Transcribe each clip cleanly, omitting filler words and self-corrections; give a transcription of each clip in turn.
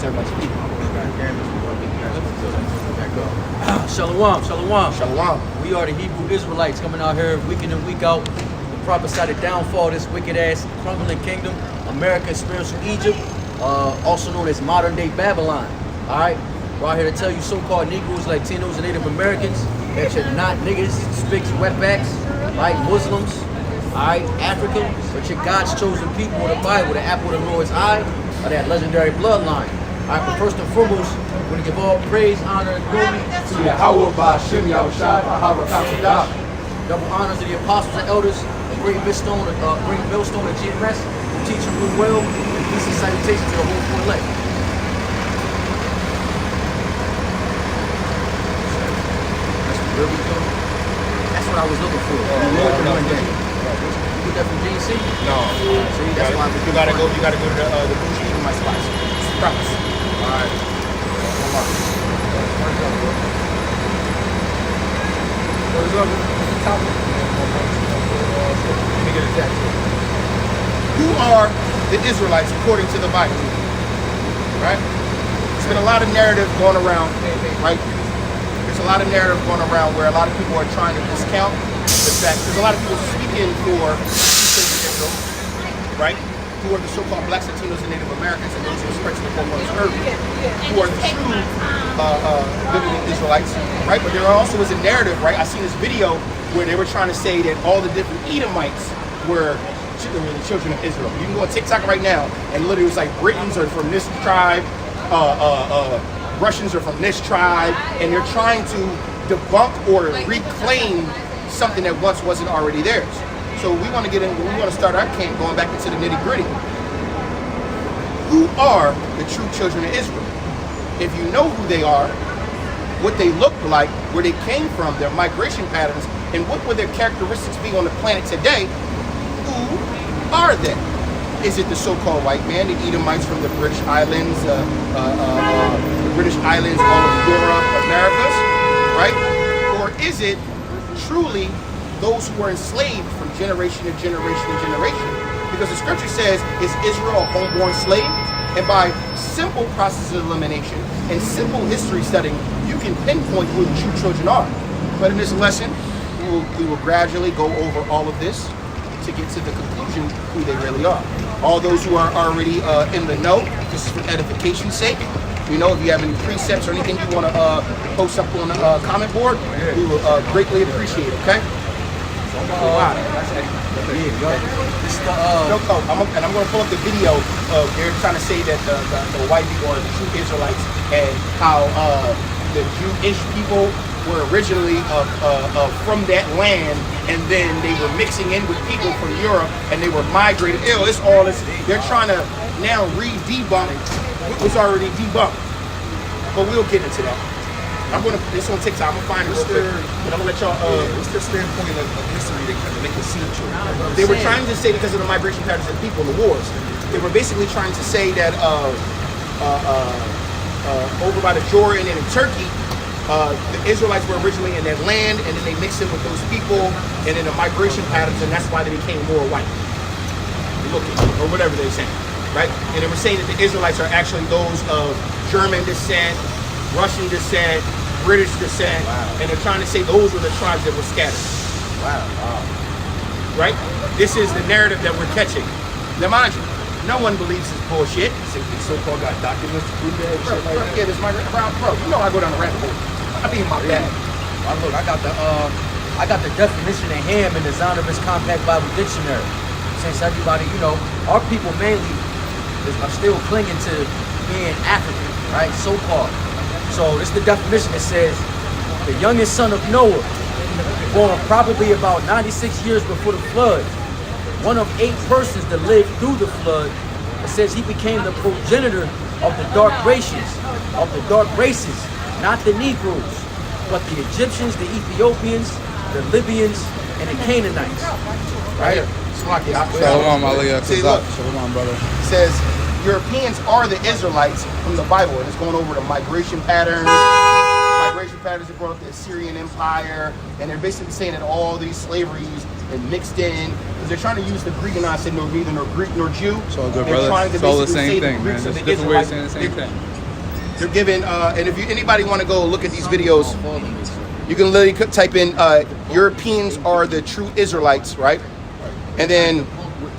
everybody's feet. Shalom, shalom. Shalom. We are the Hebrew Israelites coming out here week in and week out to prophesy the downfall of this wicked-ass crumbling kingdom, America's spiritual Egypt, also known as modern-day Babylon. All right? We're out here to tell you so-called Negroes, Latinos, and Native Americans that you're not niggas, spics, wetbacks, right? Muslims, all right? African, but you're God's chosen people in the Bible, the apple of the Lord's eye, or that legendary bloodline. All right, but first and foremost, we're going to give all praise, honor, and glory to Yahweh Ba'Shem Yahushua Ba'Hara. double honors to the apostles and elders, bring millstone of GMS, who teach and rule well, and peace and salutation to the whole full elect. Where we go? That's what I was looking for. You get that from GC? No. See, that's why you gotta go to the bougie in my spots. Promise. Alright. Who are the Israelites according to the Bible? Right? There's been a lot of narrative going around, right? There's a lot of narrative going around where a lot of people are trying to discount the fact there's a lot of people speaking for Israel, right? Who are the so-called blacks, Latinos, and Native Americans, and those who are spread to the foremost urban, who are the true biblical Israelites, right? But there also is a narrative, right? I seen this video where they were trying to say that all the different Edomites were the children of Israel. You can go on TikTok right now, and literally it's like Britons are from this tribe, Russians are from this tribe, and they're trying to debunk or reclaim something that once wasn't already theirs. So we want to get in, we want to start our camp going back into the nitty gritty. Who are the true children of Israel? If you know who they are, what they look like, where they came from, their migration patterns, and what would their characteristics be on the planet today, who are they? Is it the so-called white man, the Edomites from the British Islands, all of Europe, Americas, right? Or is it truly those who were enslaved from generation to generation to generation? Because the scripture says, is Israel a homeborn slave? And by simple process of elimination and simple history studying, you can pinpoint who the true children are. But in this lesson, we will gradually go over all of this to get to the conclusion who they really are. All those who are already in the know, this is for edification's sake. You know, if you have any precepts or anything you want to post up on the comment board, we will greatly appreciate it, okay? And I'm going to pull up the video of they're trying to say that the white people are the true Israelites, and how the Jewish people were originally from that land, and then they were mixing in with people from Europe, and they were migrated. It's all this. They're trying to now re-debunk what was already debunked. But we'll get into that. I'm gonna put this on TikTok. I'm gonna find it real quick, but I'm gonna let y'all. What's their standpoint of history to kind of make it seem true? They were trying to say, because of the migration patterns of people in the wars, they were basically trying to say that over by the Jordan and in Turkey, the Israelites were originally in that land, and then they mixed in with those people, and then the migration patterns, and that's why they became more white, looking, or whatever they're saying, right? And they were saying that the Israelites are actually those of German descent, Russian descent, British descent, and they're trying to say those were the tribes that were scattered. Right? This is the narrative that we're catching. Now, mind you, no one believes this bullshit. These so-called got documents to prove that shit like that. Yeah, this migrant, bro. You know I go down the rabbit hole. I be in my bag. Look, I got the definition of ham in the Zondervan's Compact Bible Dictionary. Since everybody, you know, our people mainly are still clinging to being African, right? So-called. So this is the definition. It says, the youngest son of Noah, born probably about 96 years before the flood, one of 8 persons that lived through the flood. It says he became the progenitor of the dark races, not the Negroes, but the Egyptians, the Ethiopians, the Libyans, and the Canaanites. Right? Shalom, Aliyah. Shalom, brother. It says, Europeans are the Israelites from the Bible, and it's going over the migration patterns. That brought up the Assyrian Empire, and they're basically saying that all these slaveries and mixed in, because they're trying to use the Greek, and I said no, neither nor Greek nor Jew. It's all good, brother. It's all the same thing, man. Just different ways of saying the same thing. They're given, and if anybody want to go look at these videos, you can literally type in Europeans are the true Israelites, right? And then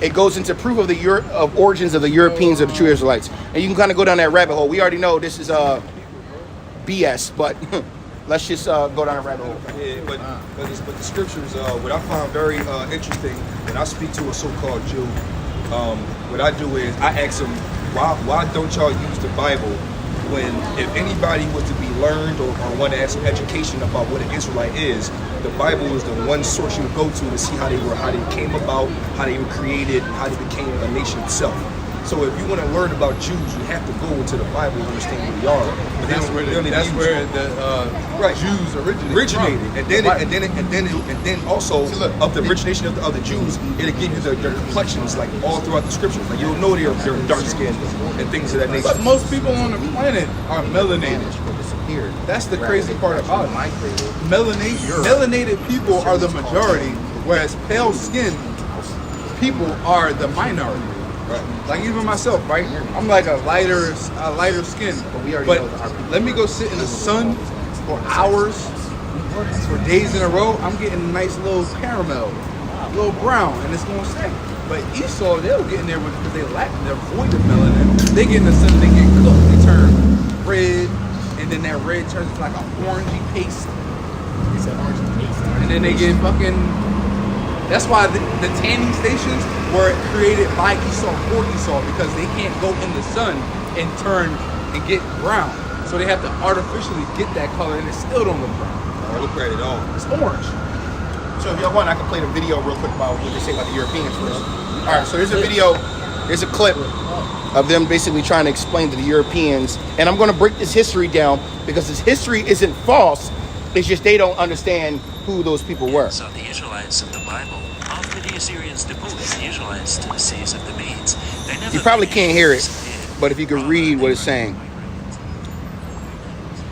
it goes into proof of the of origins of the Europeans are the true Israelites. And you can kind of go down that rabbit hole. We already know this is BS, but let's just go down a rabbit hole. Yeah, but the scriptures, what I find very interesting, when I speak to a so-called Jew, what I do is I ask them, why don't y'all use the Bible when, if anybody was to be learned or want to have some education about what an Israelite is, the Bible is the one source you go to see how they came about, how they were created, how they became a nation itself. So if you want to learn about Jews, you have to go into the Bible and understand who they are. But That's where the Jews originated. And then also of the origination of the Jews, it'll give you their complexions like all throughout the scriptures. Like you'll know they're dark skinned and things of that nature. But most people on the planet are melanated. That's the crazy part about it. Melanated people are the majority, whereas pale skinned people are the minority. Right. Like even myself, right? I'm like a lighter skin. But let me go sit in the sun for hours, for days in a row. I'm getting a nice little caramel, a little brown, and it's going to stay. But Esau, they'll get in there because they lack, they're void of melanin. They get in the sun, they get cooked, they turn red, and then that red turns into like an orangey paste. It's an orangey paste. And then they get fucking. That's why the tanning stations were created by Esau for Esau, because they can't go in the sun and turn and get brown. So they have to artificially get that color, and it still don't look brown. Don't look right at all. It's orange. So if y'all want, I can play the video real quick about what they say about the Europeans first. All right, so here's a video, here's a clip of them basically trying to explain to the Europeans. And I'm going to break this history down because this history isn't false. It's just they don't understand who those people were. So the Israelites of the Bible, after the Assyrians deposed the Israelites to the seas of the Medes, they never. You probably can't hear it, but if you could read what it's saying.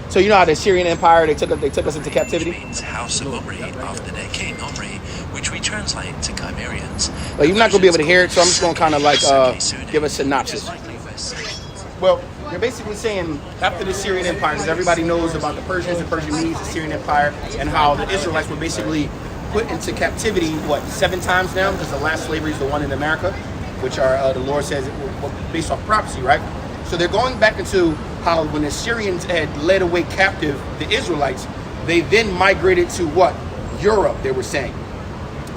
So you know how the Assyrian Empire, they took us into captivity? Which means House of Omri after their king Omri, which we translate to Chimerians. Well, you're not going to be able to hear it, so I'm just going to kind of like give a synopsis. Well, they're basically saying after the Syrian Empire, because everybody knows about the Persians, the Persian Medes, the Syrian Empire, and how the Israelites were basically put into captivity, 7 times now? Because the last slavery is the one in America, which are the Lord says based off prophecy, right? So they're going back into how when the Syrians had led away captive the Israelites, they then migrated to what? Europe, they were saying.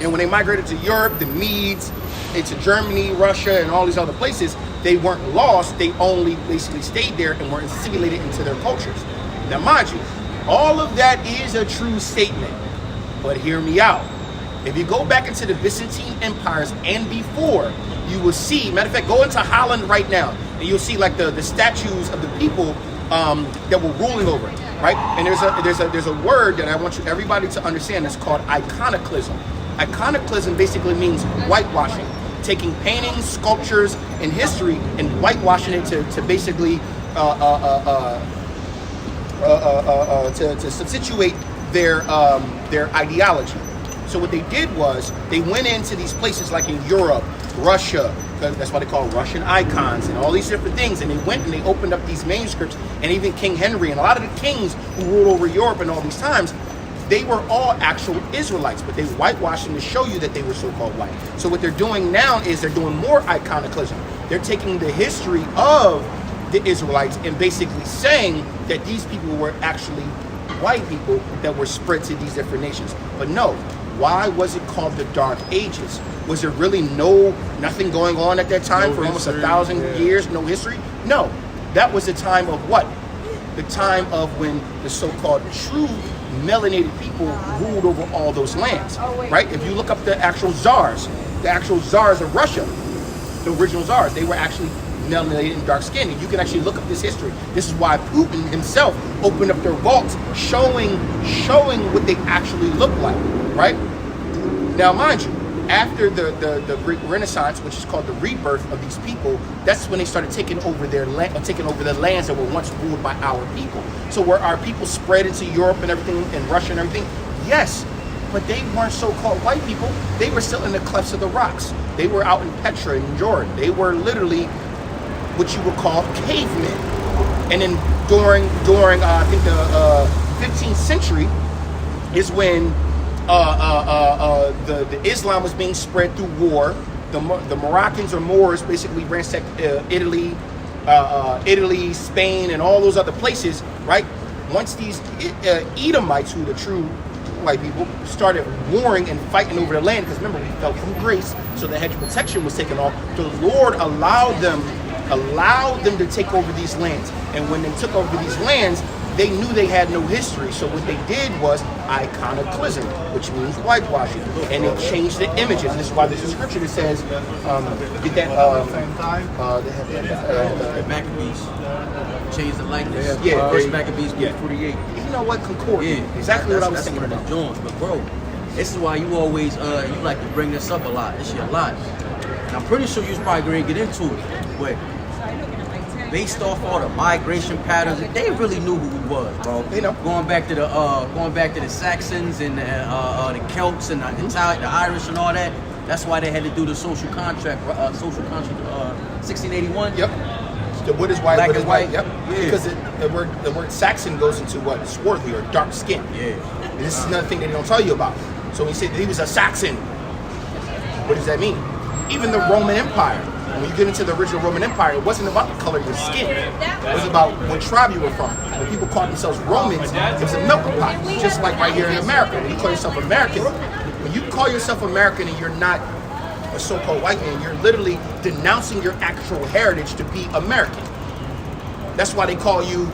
And when they migrated to Europe, the Medes, into Germany, Russia, and all these other places, they weren't lost, they only basically stayed there and were assimilated into their cultures. Now mind you, all of that is a true statement, but hear me out. If you go back into the Byzantine empires and before, you will see, matter of fact, go into Holland right now, and you'll see like the statues of the people that were ruling over it, right? And there's a word that I want everybody to understand that's called iconoclasm. Iconoclasm basically means whitewashing, taking paintings, sculptures, and history and whitewashing it to basically to substitute their ideology. So what they did was they went into these places like in Europe, Russia, that's why they call Russian icons and all these different things, and they went and they opened up these manuscripts, and even King Henry and a lot of the kings who ruled over Europe and all these times, they were all actual Israelites, but they whitewashed them to show you that they were so-called white. So what they're doing now is they're doing more iconoclasm. They're taking the history of the Israelites and basically saying that these people were actually white people that were spread to these different nations. But no, why was it called the Dark Ages? Was there really nothing going on at that time for almost 1,000 years, no history? No, that was the time of what? The time of when the so-called true melanated people ruled over all those lands, right? If you look up the actual czars of Russia, the original czars, they were actually melanated and dark skinned. And you can actually look up this history. This is why Putin himself opened up their vaults, showing what they actually look like, right? Now, mind you, after the Greek Renaissance, which is called the rebirth of these people, that's when they started taking over their land, taking over the lands that were once ruled by our people. So were our people spread into Europe and everything, and Russia and everything? Yes, but they weren't so-called white people. They were still in the clefts of the rocks. They were out in Petra in Jordan. They were literally what you would call cavemen. And then during I think the 15th century is when the Islam was being spread through war. The Moroccans or Moors basically ransacked Italy, Spain, and all those other places, right? Once these Edomites, who are the true white people, started warring and fighting over the land, because remember, we fell from grace, so the hedge of protection was taken off. The Lord allowed them to take over these lands. And when they took over these lands, they knew they had no history. So what they did was iconoclasm, which means whitewashing, and they changed the images. This is why there's a scripture that says, "Did that?" The Maccabees changed the likeness. Yeah, First Maccabees 48. You know what? Concord. Yeah, Exactly what I was that's thinking one of about. the Jones. But bro, this is why you always you like to bring this up a lot. This shit a lot. And I'm pretty sure you was probably going to get into it, but based off all the migration patterns, they really knew who we was, bro. They know. Going back to the Saxons and the Celts and the Irish and all that. That's why they had to do the social contract 1681. Yep. So what is white? Black What is and white? white. Yep. Yeah. Because the word Saxon goes into what? Swarthy or dark skin. Yeah. And this is another thing they don't tell you about. So when you say that he was a Saxon, what does that mean? Even the Roman Empire. When you get into the original Roman Empire, it wasn't about the color of your skin. It was about what tribe you were from. When people called themselves Romans, it was a melting pot. Just like right here in America. When you call yourself American, when you call yourself American and you're not a so-called white man, you're literally denouncing your actual heritage to be American. That's why they call you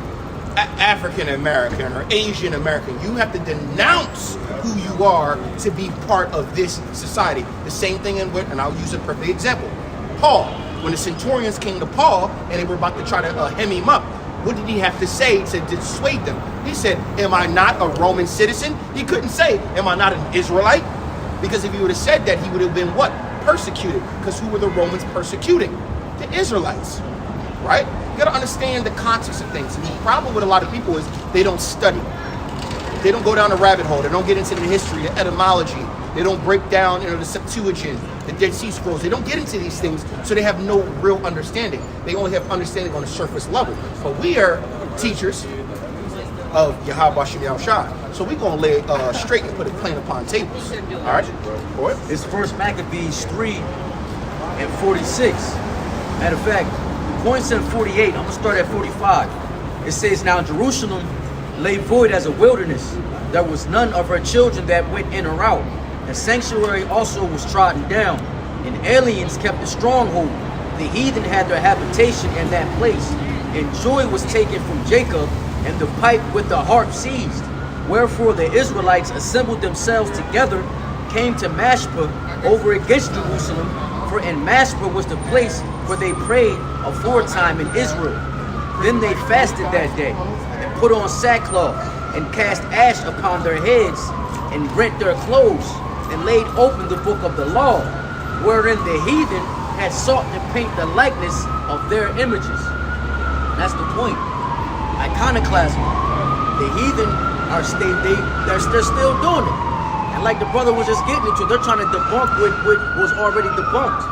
African American or Asian American. You have to denounce who you are to be part of this society. The same thing and I'll use a perfect example. Paul, when the centurions came to Paul and they were about to try to hem him up, what did he have to say to dissuade them? He said, "Am I not a Roman citizen?" He couldn't say, "Am I not an Israelite?" Because if he would have said that, he would have been what? Persecuted. Because who were the Romans persecuting? The Israelites, right? You gotta understand the context of things. And the problem with a lot of people is they don't study. They don't go down the rabbit hole. They don't get into the history, the etymology. They don't break down, the Septuagint, the Dead Sea Scrolls. They don't get into these things, so they have no real understanding. They only have understanding on a surface level. But we are teachers of Yahweh Shem Yahushua. So we're going to lay it straight and put it plain upon tables. All right? Go ahead. It's First Maccabees 3 and 46. Matter of fact, points at 48. I'm gonna start at 45. It says, "Now Jerusalem lay void as a wilderness. There was none of her children that went in or out. The sanctuary also was trodden down, and aliens kept the stronghold. The heathen had their habitation in that place, and joy was taken from Jacob, and the pipe with the harp seized. Wherefore the Israelites assembled themselves together, came to Mashpah over against Jerusalem, for in Mashpah was the place where they prayed aforetime in Israel. Then they fasted that day, and put on sackcloth, and cast ash upon their heads, and rent their clothes, and laid open the book of the law, wherein the heathen had sought to paint the likeness of their images." That's the point. Iconoclasm. The heathen are they're still doing it. And like the brother was just getting into, they're trying to debunk what was already debunked.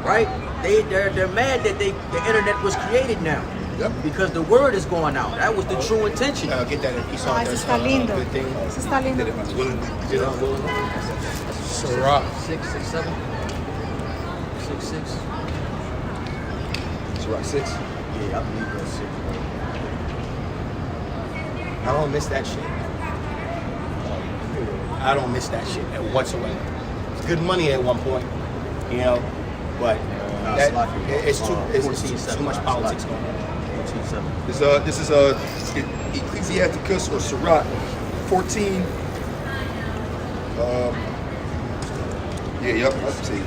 Right? They're mad that the internet was created now. Yep. Because the word is going out. That was the true intention. Get that if you saw Eso that está lindo. good thing. Eso está lindo. Sirach. 6, 6, 7. 6, 6. Sirach 6. Yeah, I believe that's 6. I don't miss that shit. I don't miss that shit whatsoever. It's good money at one point, but it's too much politics going on. 14, 7. This is Ecclesiasticus or Sirach 14. Yep. I'll say it.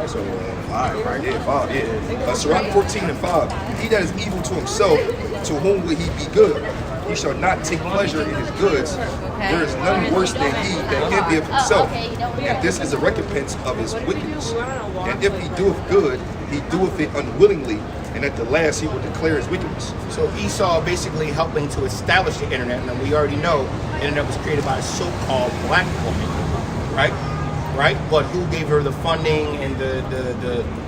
So 5, right? Yeah, 5. Yeah. Sirach 14 and 5. He that is evil to himself, to whom will he be good? He shall not take pleasure in his goods. There is none worse than he that envieth himself. And this is a recompense of his wickedness. And if he doeth good, he doeth it unwillingly, and at the last he will declare his wickedness. So Esau basically helping to establish the internet, and we already know the internet was created by a so-called black woman, right? But who gave her the funding and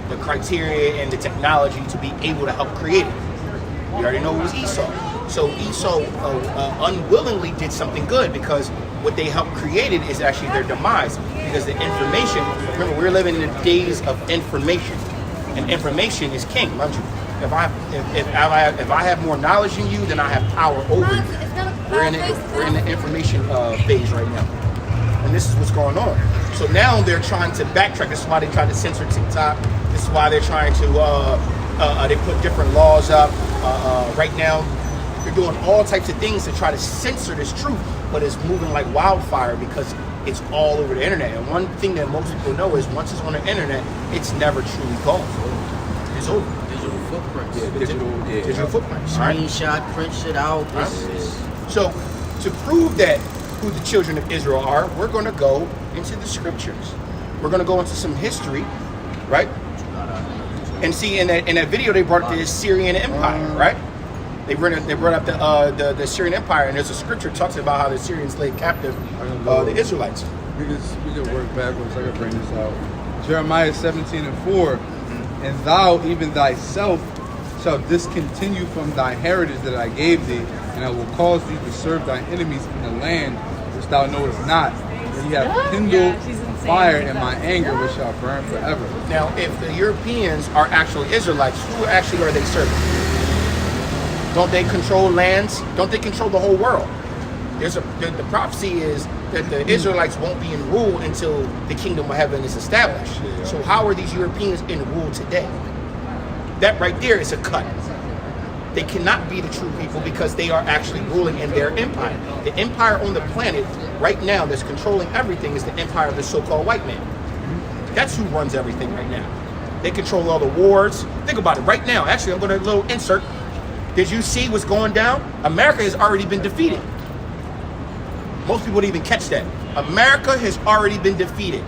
the criteria and the technology to be able to help create it. You already know it was Esau. So Esau unwillingly did something good, because what they helped created is actually their demise. Because the information, remember, we're living in the days of information, and information is king, mind you. If I have more knowledge than you, then I have power over you. We're in the information phase right now, and this is what's going on. So now they're trying to backtrack. This is why they tried to censor TikTok. This is why they're trying to they put different laws up. Right now, they're doing all types of things to try to censor this truth, but it's moving like wildfire because it's all over the internet. And one thing that most people know is once it's on the internet, it's never truly gone. It's over. Digital footprints. Yeah, Digital footprints. All right? Screenshot, print shit out. So, to prove that who the children of Israel are, we're going to go into the scriptures. We're going to go into some history, right? And see, in that video, they brought up the Syrian Empire, right? They brought up the Syrian Empire, and there's a scripture talks about how the Syrians laid captive the Israelites. We can work backwards. I can bring this out. Jeremiah 17:4. And thou, even thyself, shalt discontinue from thy heritage that I gave thee, and I will cause thee to serve thy enemies in the land which thou knowest not. And ye have kindled fire in my anger, which shall burn forever. Now, if the Europeans are actually Israelites, who actually are they serving? Don't they control lands? Don't they control the whole world? The prophecy is that the Israelites won't be in rule until the kingdom of heaven is established. So how are these Europeans in rule today? That right there is a cut. They cannot be the true people because they are actually ruling in their empire. The empire on the planet right now that's controlling everything is the empire of the so-called white man. That's who runs everything right now. They control all the wars. Think about it right now. Actually, I'm going to do a little insert. Did you see what's going down? America has already been defeated. Most people don't even catch that. America has already been defeated.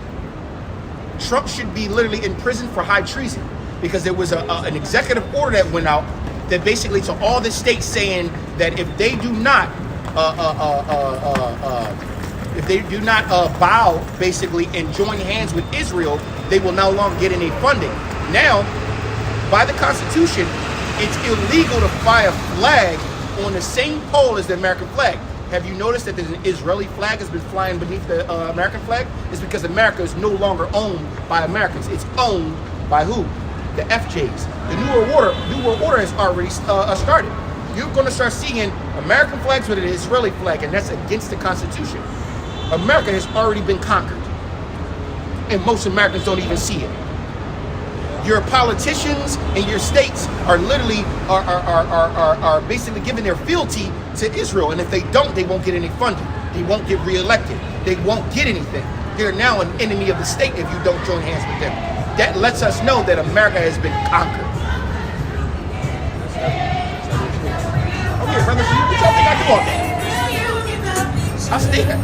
Trump should be literally in prison for high treason because there was an executive order that went out that basically to all the states saying that if they do not bow basically and join hands with Israel, they will no longer get any funding. Now, by the Constitution, it's illegal to fly a flag on the same pole as the American flag. Have you noticed that there's an Israeli flag has been flying beneath the American flag? It's because America is no longer owned by Americans. It's owned by who? The FJs. The New World Order has already started. You're going to start seeing American flags with an Israeli flag, and that's against the Constitution. America has already been conquered, and most Americans don't even see it. Your politicians and your states are literally are basically giving their fealty to Israel, and if they don't, they won't get any funding. They won't get reelected. They won't get anything. They're now an enemy of the state if you don't join hands with them. That lets us know that America has been conquered. Oh yeah, brothers, what y'all think I do all day? I stay here.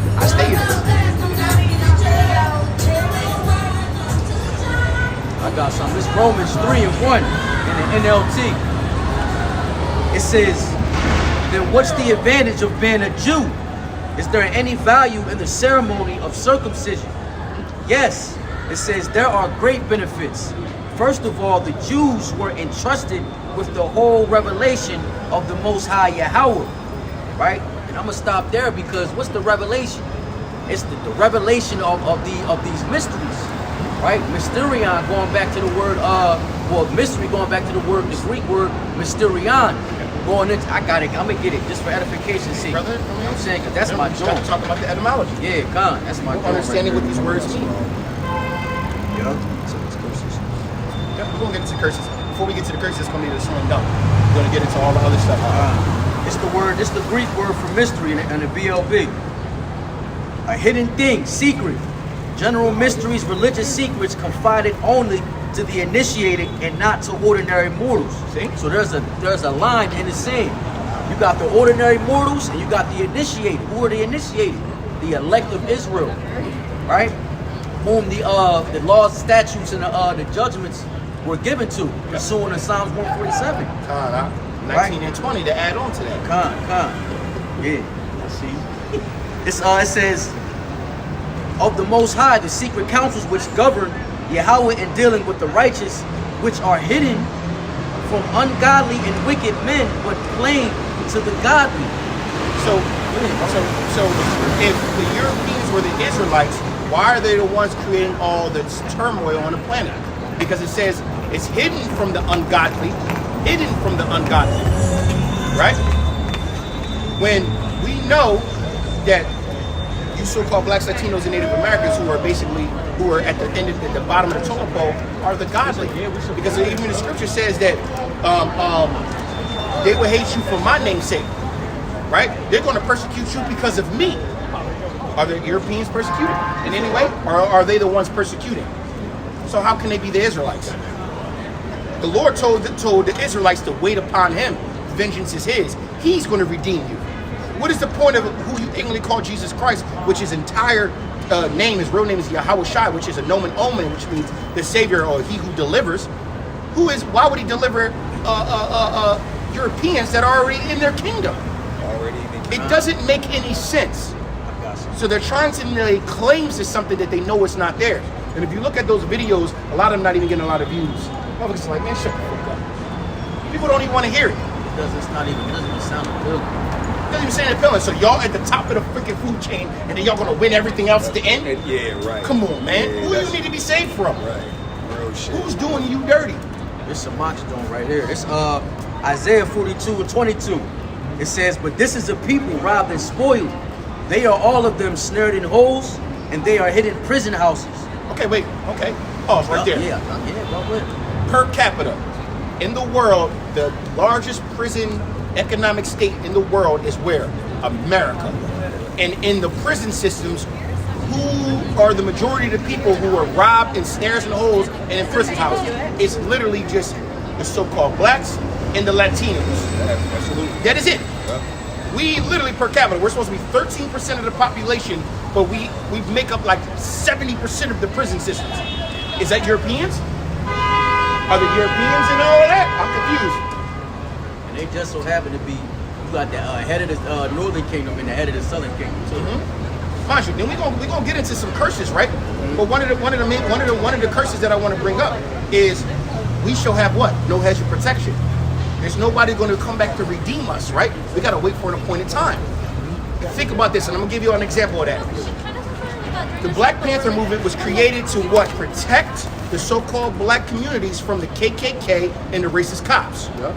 I got some. This Romans 3:1 in the NLT. It says, then what's the advantage of being a Jew? Is there any value in the ceremony of circumcision? Yes, it says there are great benefits. First of all, the Jews were entrusted with the whole revelation of the Most High Yahweh, right? And I'm gonna stop there because what's the revelation? It's the revelation of these mysteries, right? Mysterion, going back to the word, mystery, going back to the Greek word mysterion. Going into, I'm gonna get it just for edification's sake. Brother, I'm saying, cause that's my joint. Talk about the etymology. Yeah, God, that's my joint. Understanding what these words mean. Yeah. Yeah, we're gonna get into curses. Before we get to the curses, it's gonna be the slam dunk. We're gonna get into all the other stuff. It's the Greek word for mystery in the BLB. A hidden thing, secret. General mysteries, religious secrets confided only to the initiated and not to ordinary mortals. See? So there's a line in the same. You got the ordinary mortals and you got the initiated. Who are the initiated? The elect of Israel, right? Whom the laws, statutes, and the judgments were given to, pursuant to Psalms 147. 19 and 20 to add on to that. Yeah, see. It says, of the Most High, the secret counsels which govern Yahweh in dealing with the righteous which are hidden from ungodly and wicked men, but plain to the godly. So if the Europeans were the Israelites, why are they the ones creating all this turmoil on the planet? Because it says it's hidden from the ungodly, right? When we know that you so-called blacks, Latinos, and Native Americans who are at the end at the bottom of the totem pole are the godly. Because even the scripture says that they will hate you for my name's sake. Right? They're going to persecute you because of me. Are the Europeans persecuted in any way? Or are they the ones persecuting? So how can they be the Israelites? The Lord told the Israelites to wait upon him. Vengeance is his. He's going to redeem you. What is the point of who you ignorantly call Jesus Christ, which his entire name, his real name is Yahweh Shai, which is a nomen omen, which means the Savior or he who delivers. Why would he deliver Europeans that are already in their kingdom? It doesn't make any sense. So they're trying to lay claims to something that they know is not theirs. And if you look at those videos, a lot of them not even getting a lot of views. Motherfuckers like, man, shut the fuck up. People don't even want to hear it. It doesn't even sound appealing. It doesn't even sound appealing. So y'all at the top of the freaking food chain, and then y'all gonna win everything else at the end? Yeah, right. Come on, man. Yeah, Who do you need to be saved from? Right. Real shit. Who's doing you dirty? It's some doing right here. It's Isaiah 42:22. It says, but this is a people robbed and spoiled. They are all of them snared in holes, and they are hidden prison houses. Okay, wait. Okay. Oh, it's right there. Yeah, go ahead. Per capita, in the world, the largest prison economic state in the world is where? America. And in the prison systems, who are the majority of the people who are robbed in snares and holes and in prison houses? It's literally just the so-called blacks and the Latinos. Absolutely. That is it. Yeah. We literally per capita, we're supposed to be 13% of the population, but we make up like 70% of the prison systems. Is that Europeans? Are the Europeans in all of that? I'm confused. And they just so happen to be, you got the head of the northern kingdom and the head of the southern kingdom too. Mind you, then we're gonna get into some curses, right? But one of the curses that I want to bring up is we shall have what? No hedge of protection. There's nobody going to come back to redeem us, right? We got to wait for an appointed time. Think about this, and I'm going to give you an example of that. The Black Panther movement was created to what? Protect the so-called black communities from the KKK and the racist cops. Yeah.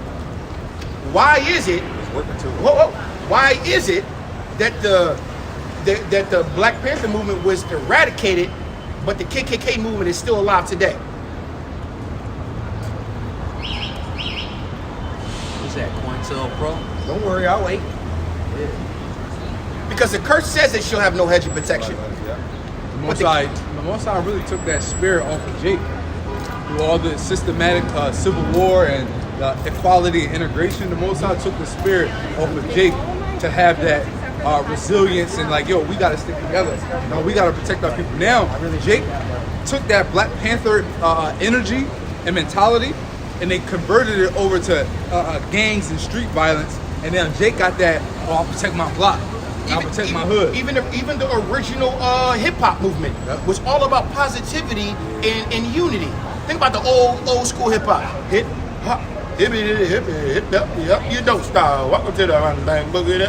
Why is it? Why is it that the Black Panther movement was eradicated, but the KKK movement is still alive today? That COINTELPRO. Don't worry, I'll wait. Because the curse says that she'll have no hedge of protection. The Most High really took that spirit off of Jake through all the systematic civil war and equality and integration. The Most High took the spirit off of Jake to have that resilience and like, yo, we got to stick together. No, we got to protect our people. Now, Jake took that Black Panther energy and mentality, and they converted it over to gangs and street violence. And now Jake got that, I'll protect my block. I'll protect my hood. Even the original hip-hop movement was all about positivity and unity. Think about the old school hip-hop. Hip-hop, hip-hop, you don't stop. Welcome to the bang boogie.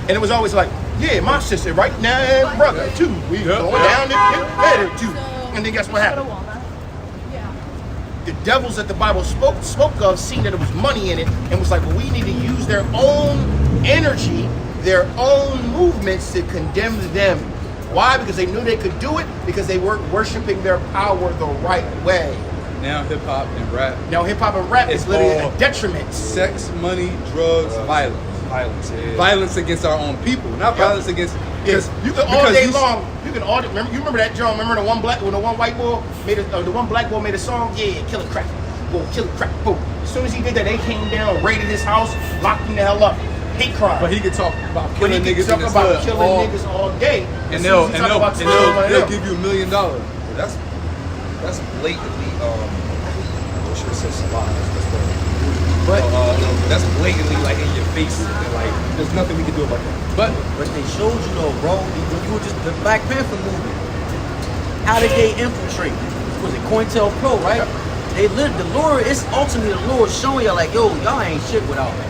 And it was always like, yeah, my sister right now, brother, too. We going down there, too. And then guess what happened? The devils that the Bible spoke of seen that there was money in it and was like, well, we need to use their own energy, their own movements to condemn them. Why? Because they knew they could do it, because they weren't worshiping their power the right way. Now hip-hop and rap. Now hip-hop and rap is literally a detriment. Sex, money, drugs, violence. Violence against our own people, not violence against... Yes, you can all day long. You can all. Remember that, John? Remember the one black boy made a song? Yeah, kill a crack, boom, kill a crack, boom. As soon as he did that, they came down, raided his house, locked him the hell up. Hate crime. But he could talk about killing niggas in his hood, killing niggas all day, and they'll give you $1 million. That's blatantly what should have said Salon. But that's blatantly like in your face, and like there's nothing we can do about that. But they showed you though, bro. You were just the Black Panther movement. How did they infiltrate? Was it COINTELPRO, right? The Lord, it's ultimately the Lord showing y'all like, yo, y'all ain't shit without me.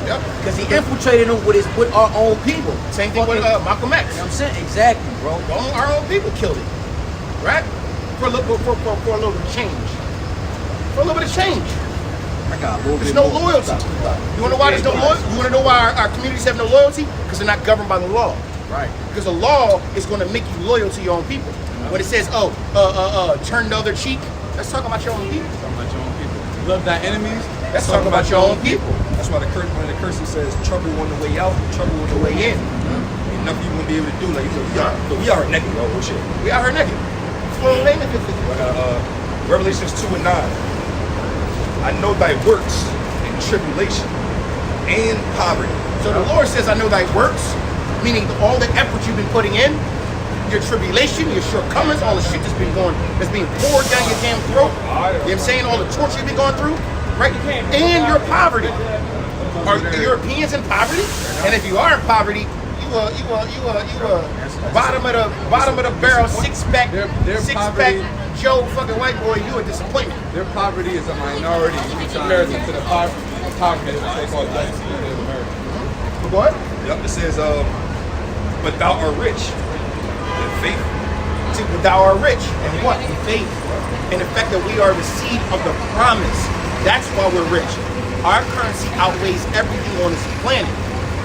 Yep. Because he infiltrated them with our own people. Same thing with Malcolm X. You know what I'm saying? Exactly, bro. Our own people killed it, right? For a little bit of change. For a little bit of change. I got a little There's bit no more. loyalty. You want to know why there's no loyalty? You want to know why our communities have no loyalty? Because they're not governed by the law. Right. Because the law is going to make you loyal to your own people. When it says, turn the other cheek, that's talking about your own people. Talking about your own people. Love thy enemies. That's talking about your own people. That's why one of the curses says trouble on the way out, trouble on the way in. Ain't nothing you won't be able to do. Like we are naked, bro. Shit. We out here naked. Revelations 2 and 9. I know thy works and tribulation and poverty. So the Lord says, I know thy works, meaning all the effort you've been putting in, your tribulation, your shortcomings, all the shit that's being poured down your damn throat. You know what I'm saying? All the torture you've been going through, right? And your poverty. Are Europeans in poverty? And if you are in poverty, you bottom of the barrel, six pack Joe fucking white boy, you a disappointment. Their poverty is a minority in comparison to the poverty that they call black people in America. What? Yep, it says, but thou art rich in faith. See, but thou art rich in what? In faith. And the fact that we are the seed of the promise. That's why we're rich. Our currency outweighs everything on this planet.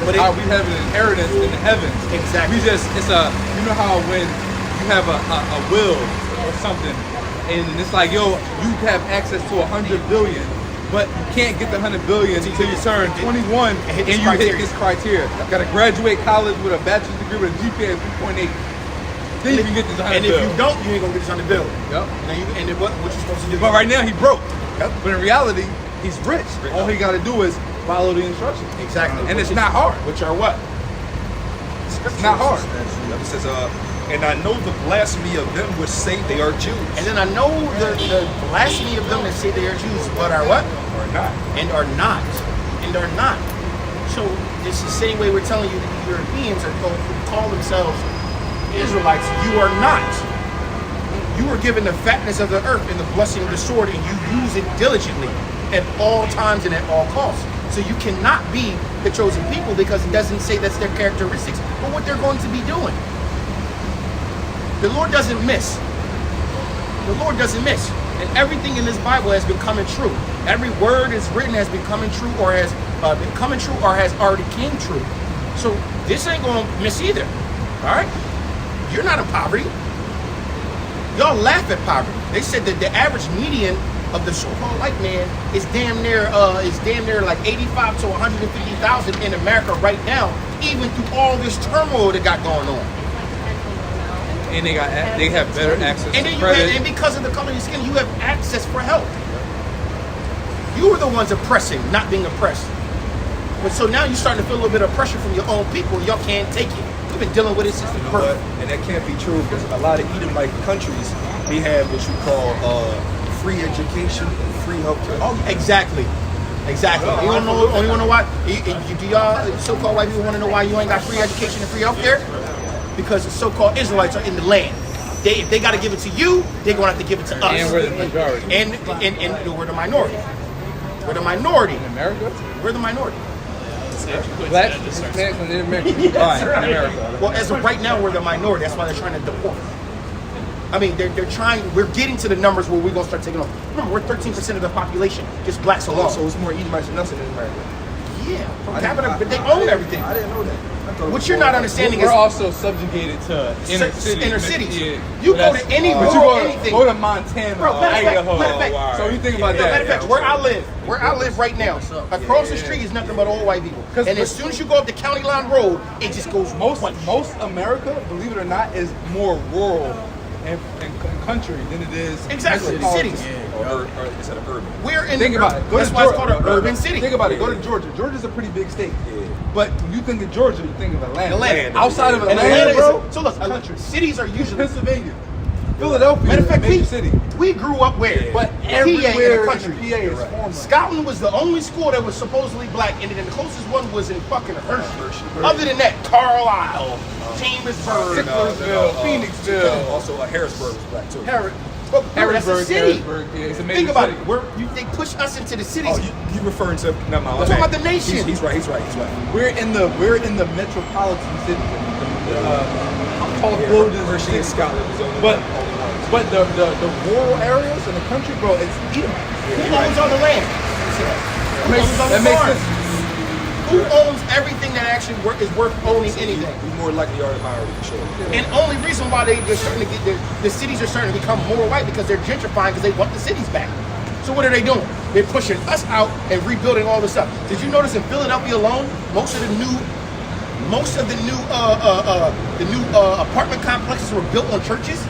But We have an inheritance in the heavens. Exactly. You know how when you have a will or something, and it's like, yo, you have access to 100 billion, but you can't get the 100 billion until you turn 21 and you hit this criteria. You gotta graduate college with a bachelor's degree with a GPA of 3.8. Then you can get this 100 and if billion. you don't, you ain't gonna get this on the bill. Yep. And then what you supposed to do? But right now he broke. Yep. But in reality, he's rich. All he gotta do is follow the instructions. Exactly. And it's not hard. Which are what? It's not hard. Yep, it says, and I know the blasphemy of them which say they are Jews. And then I know the blasphemy of them that say they are Jews, but are what? Or not. And are not. And are not. So it's the same way we're telling you that the Europeans are going to call themselves Israelites. You are not. You are given the fatness of the earth and the blessing of the sword, and you use it diligently at all times and at all costs. So you cannot be the chosen people because it doesn't say that's their characteristics, but what they're going to be doing. The Lord doesn't miss. The Lord doesn't miss. And everything in this Bible has been coming true. Every word is written has been coming true or has been coming true or has already came true. So this ain't going to miss either. All right? You're not in poverty. Y'all laugh at poverty. They said that the average median of the so-called white man is damn near like 85 to 150,000 in America right now, even through all this turmoil that got going on. And they have better access And to then credit. and because of the color of your skin, you have access for help. You are the ones oppressing, not being oppressed. But so now you're starting to feel a little bit of pressure from your own people. Y'all can't take it. We've been dealing with it since the birth. And that can't be true because a lot of Edomite countries, they have what you call free education and free healthcare. Oh, exactly. Exactly. You want to know why? Do y'all so-called white people want to know why you ain't got free education and free healthcare? Because the so-called Israelites are in the land. If they got to give it to you, they're going to have to give it to us. And we're the majority. And we're the minority. We're the minority. In America? We're the minority. Black, Hispanics, and Native Americans. Fine, in America. Well, as of right now, we're the minority. That's why they're trying to deport. I mean, they're trying. We're getting to the numbers where we're going to start taking off. Remember, we're 13% of the population, just blacks alone. So it's more Edomites than us in America. Yeah, per capita, but they own everything. I didn't know that. What you're not understanding We're is also subjugated to inner cities. Inner cities. Yeah. You go to any but you rural anything. go to Montana, Bro, matter of Idaho. fact, So you think about Matter of that. fact, where I live right now, across the street is nothing but old white people. And as soon as you go up the county line road, it just goes Most America, believe it or not, is more rural and country than it is Exactly, metropolitan. cities. Or instead of urban. We're in Think the about it. Go That's to why it's Georgia. called an urban city. Think about it. Go to Georgia. Georgia's a pretty big state. Yeah. But when you think of Georgia, you think of Atlanta. Atlanta. Outside of And Atlanta, Atlanta bro, is, so look, cities are usually. Pennsylvania, Philadelphia Matter of is a fact, major city. we grew up where? But PA in everywhere the country. PA is former. Scotland was the only school that was supposedly black, and then the closest one was in fucking Hershey. Other than that, Carlisle, Chambersburg, Sicklersville, Phoenixville. Also, Harrisburg was black too. But bro, that's a city. Yeah, it's a major Think about city. it. They push us into the cities. Oh, you referring to? No, no, I'm talking about the nation. He's right. We're in the metropolitan city. Tall buildings and Hershey in shit. Scotland is the only But the rural areas in the country, bro, it's Edomites. Who owns all the land? That makes sense. Who owns everything that actually is worth owning anything? We more likely are the minority for sure. And only reason why they're starting to get the cities are starting to become more white because they're gentrifying because they want the cities back. So what are they doing? They're pushing us out and rebuilding all this stuff. Did you notice in Philadelphia alone, most of the new apartment complexes were built on churches?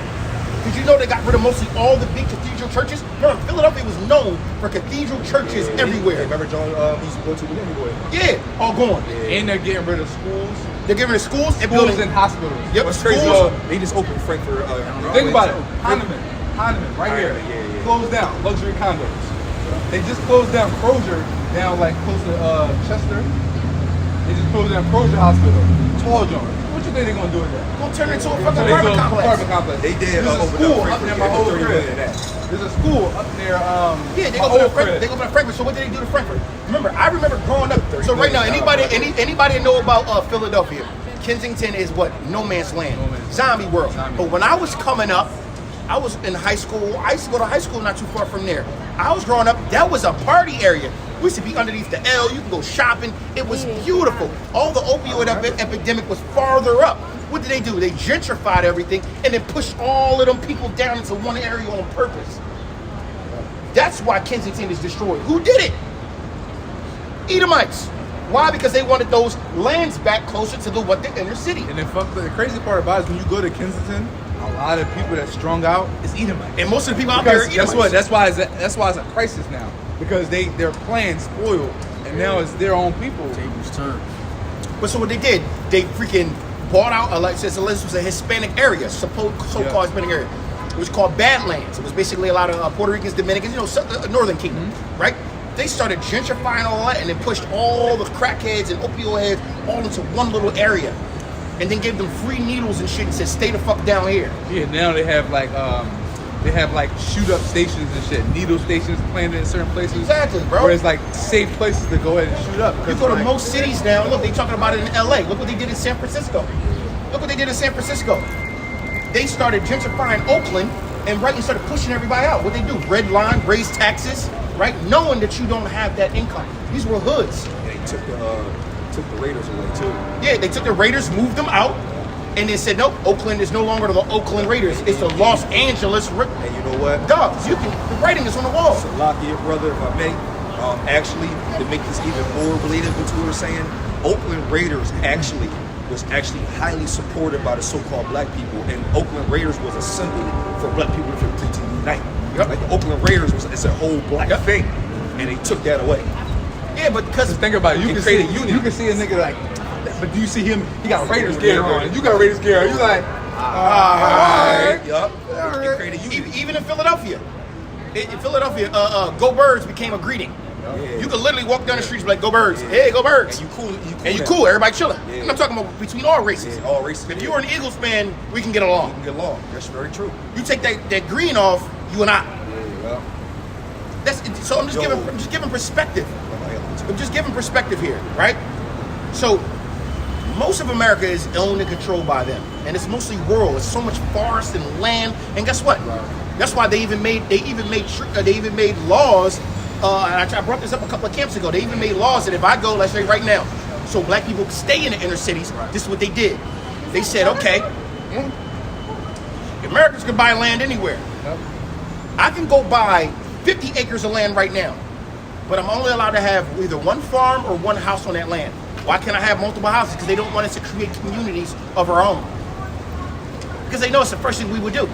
Did you know they got rid of mostly all the big cathedral churches? Remember, Philadelphia was known for cathedral churches everywhere. Remember John used to go to the anyway. Yeah, all gone. And they're getting rid of schools. They're giving it schools and Schools building. and hospitals. Yep, What's crazy? schools. They just opened Frankfurt. Think about it. Heinemann, right here. Yeah. Closed down. Luxury condos. They just closed down Crozier, down like close to Chester. They just closed down Crozier Hospital. Tall John. What you think they're gonna do with that? Gonna turn it into a fucking They do apartment an complex. apartment complex. They did There's a open school up up near Frankfurt. my old 30 million crib. of that. There's a school up near Yeah, they my go old to Frankfurt. crib. They go to Frankfurt. So what did they do to Frankfurt? Remember, I remember growing up. 30 So right now, million anybody know about Philadelphia? Kensington is what? No man's land. No man's land. Zombie world. Zombie. But when I was coming up, I was in high school. I used to go to high school not too far from there. I was growing up. That was a party area. We used to be underneath the L. You could go shopping. It was beautiful. All the opioid epidemic was farther up. What did they do? They gentrified everything and then pushed all of them people down into one area on purpose. That's why Kensington is destroyed. Who did it? Edomites. Why? Because they wanted those lands back closer to the inner city. And then the crazy part about it is when you go to Kensington, a lot of people that strung out is Edomites. And most of the people out there are Because Edomites. guess what? That's why it's a crisis now. Because their plan spoiled, and now it's their own people. Tables turn. But so what they did, they freaking bought out, this was a Hispanic area, so-called Hispanic area. It was called Badlands. It was basically a lot of Puerto Ricans, Dominicans, Northern Kingdom, right? They started gentrifying all that and then pushed all the crackheads and opioid heads all into one little area. And then gave them free needles and shit and said, stay the fuck down here. Yeah, now they have like shoot up stations and shit, needle stations planted in certain places. Exactly, bro. Where it's like safe places to go ahead and shoot up. You go to most cities now, look, they talking about it in LA. Look what they did in San Francisco. Look what they did in San Francisco. They started gentrifying Oakland and started pushing everybody out. What they do? Red line, raise taxes, right? Knowing that you don't have that income. These were hoods. And they took the Raiders away too. Yeah, they took the Raiders, moved them out, and then said, nope, Oakland is no longer the Oakland Raiders. It's the Los Angeles And you know what? Dogs. The writing is on the wall. Salakia, brother, if I may, actually, to make this even more relatable to what we're saying, Oakland Raiders was highly supported by the so-called black people, and Oakland Raiders was a symbol for black people to unite. Yep. Like the Oakland Raiders it's a whole black thing, and they took that away. Yeah, but because Just think about it. You can see a nigga like, but do you see him? He got Raiders gear on. And you got Raiders gear on. You like, alright. Yup. They created unity. even in Philadelphia, Go Birds became a greeting. Yeah. You could literally walk down the streets and be like, go Birds. Hey, go Birds. And you cool. And you cool, everybody chilling. Yeah. I'm not talking about between all races. Yeah, all races. If you were an Eagles fan, we can get You along. can get along. That's very true. You take that green off, you and I. Yeah. So I'm just giving perspective. I'm just giving perspective here, right? So most of America is owned and controlled by them, and it's mostly rural. It's so much forest and land, and guess what? That's why they even made laws. And I brought this up a couple of camps ago. They even made laws that if I go, let's say right now, so black people stay in the inner cities. This is what they did. They said, okay, Americans can buy land anywhere. I can go buy 50 acres of land right now, but I'm only allowed to have either one farm or one house on that land. Why can't I have multiple houses? Because they don't want us to create communities of our own. Because they know it's the first thing we would do.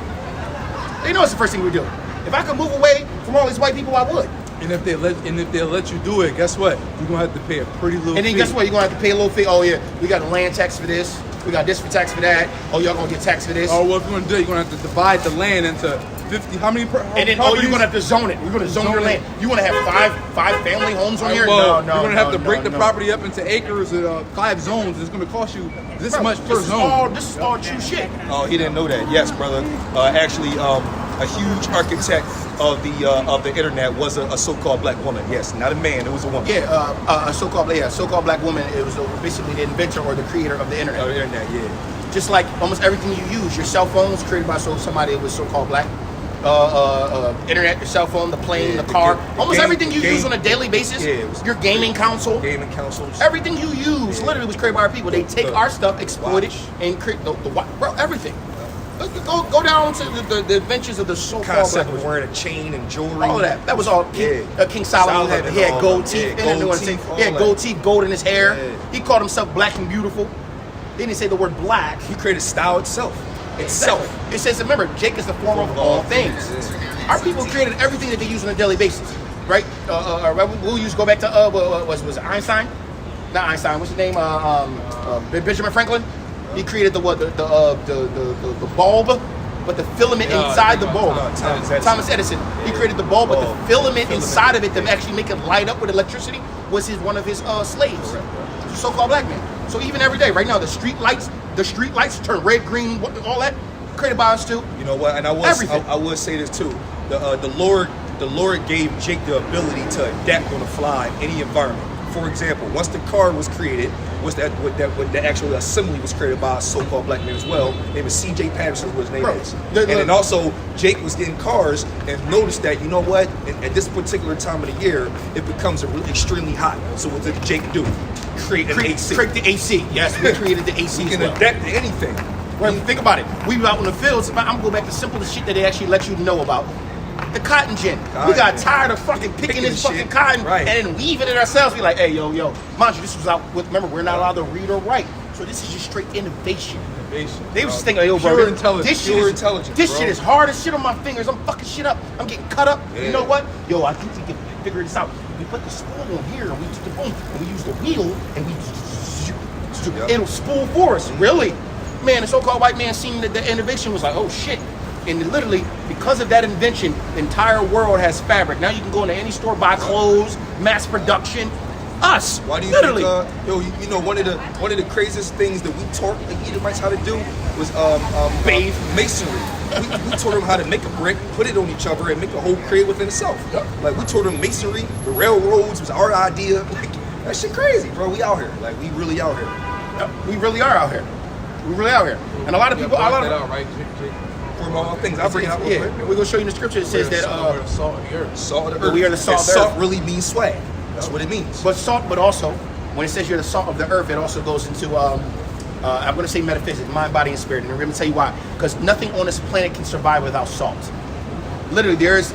They know it's the first thing we do. If I could move away from all these white people, I would. and if they let you do it, guess what? You're gonna have to pay a pretty little And then fee. guess what? You're going to have to pay a little fee. Oh, yeah, we got a land tax for this. We got this for tax for that. Oh, y'all going to get tax for this. Oh, well, if you're gonna do it, you're gonna have to divide the land into 50. How many? And then, oh, you're going to have to zone it. You're going to zone your Zone it. land. You want to have five family homes on here? Well, No, you're gonna have to no, break no, the no. property up into acres, 5 zones. It's gonna cost you this Bro, much per zone. This is all true shit. Oh, he didn't know that. Yes, brother. Actually, a huge architect of the internet was a so-called black woman. Yes, not a man. It was a woman. Yeah, a so-called black woman. It was basically the inventor or the creator of the internet. The internet, yeah. Just like almost everything you use, your cell phone was created by somebody that was so-called black. Internet, your cell phone, the plane, the car, almost everything you use on a daily basis. Your gaming console, everything you use literally was created by our people. They take our stuff, exploit it, and create the bro, everything. Go down to the adventures of the so-called concept black of wearing a chain and jewelry. all of that. That was all King Solomon. He had gold teeth. He had gold teeth, gold in his hair. He called himself black and beautiful. He didn't say the word black. He created style itself. It says, remember, Jake is the form of all things. Our people created everything that they use on a daily basis, right? We'll go back to was it Einstein? Not Einstein. What's his name? Benjamin Franklin. He created the bulb, but the filament inside the bulb. Thomas Edison. He created the bulb, but the filament inside of it to actually make it light up with electricity was one of his slaves. So-called black man. So even every day, right now, the street lights turn red, green, all that created by us too. You know what? And I would say this too. The Lord gave Jake the ability to adapt on the fly in any environment. For example, once the car was created, the actual assembly was created by a so-called black man as well. His name is C.J. Patterson, what his name is. And then also, Jake was getting cars and noticed that, you know what, at this particular time of the year, it becomes extremely hot. So what did Jake do? Create an AC. Create the AC. Yes, we created the AC. You can adapt to anything. Well, think about it. We were out in the fields. I'm going to go back to simplest shit that they actually let you know about. The cotton gin. We got tired of fucking picking this fucking cotton and then weaving it ourselves. We like, hey, yo. Mind you, this was out with, remember, we're not allowed to read or write. So this is just straight innovation. They was just thinking, yo, bro, this shit is hard as shit on my fingers. I'm fucking shit up. I'm getting cut up. Yeah. You know what? Yo, I think we can figure this out. We put the spool on here and we took the boom and we use the wheel and it'll spool for us. Really? Man, the so-called white man seen that the innovation was like, oh shit. And literally, because of that invention, the entire world has fabric. Now you can go into any store, buy clothes, mass production. Us. Why do you literally think, you know, one of the craziest things that we taught the Edomites how to do was masonry. We taught them how to make a brick, put it on each other, and make a whole crib within itself. Like, we taught them masonry. The railroads was our idea. Like, that shit crazy, bro. We out here. Like, we really out here. We really are out here. We really out here. And a lot of people. Things. I'll bring it out. Yeah, we're gonna show you in the scripture. It says that salt of the earth. Salt of the earth. We are the salt of the earth. Salt really means swag. That's what it means. But salt, but also, when it says you're the salt of the earth, it also goes into I'm gonna say metaphysics, mind, body, and spirit. And I'm gonna tell you why. Because nothing on this planet can survive without salt. Literally, there's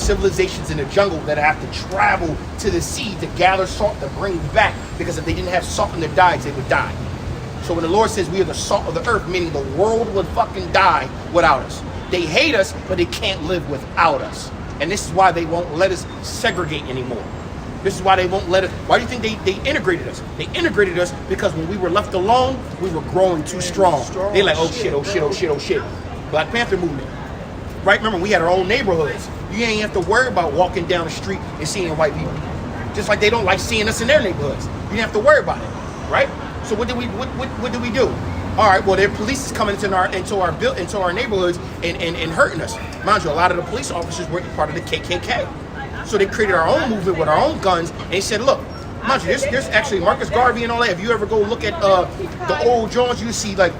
civilizations in the jungle that have to travel to the sea to gather salt to bring back. Because if they didn't have salt in their diets, they would die. So when the Lord says we are the salt of the earth, meaning the world would fucking die without us. They hate us, but they can't live without us. And this is why they won't let us segregate anymore. This is why they won't let us. Why do you think they integrated us? They integrated us because when we were left alone, we were growing too strong. They're like, oh shit. Black Panther movement. Right? Remember, we had our own neighborhoods. You ain't have to worry about walking down the street and seeing white people. Just like they don't like seeing us in their neighborhoods. You didn't have to worry about it. Right? So what do we do? All right, well, their police is coming into our neighborhoods and hurting us. Mind you, a lot of the police officers were part of the KKK. So they created our own movement with our own guns, and they said, look, mind you, there's actually Marcus Garvey and all that. If you ever go look at the old Jones, you see like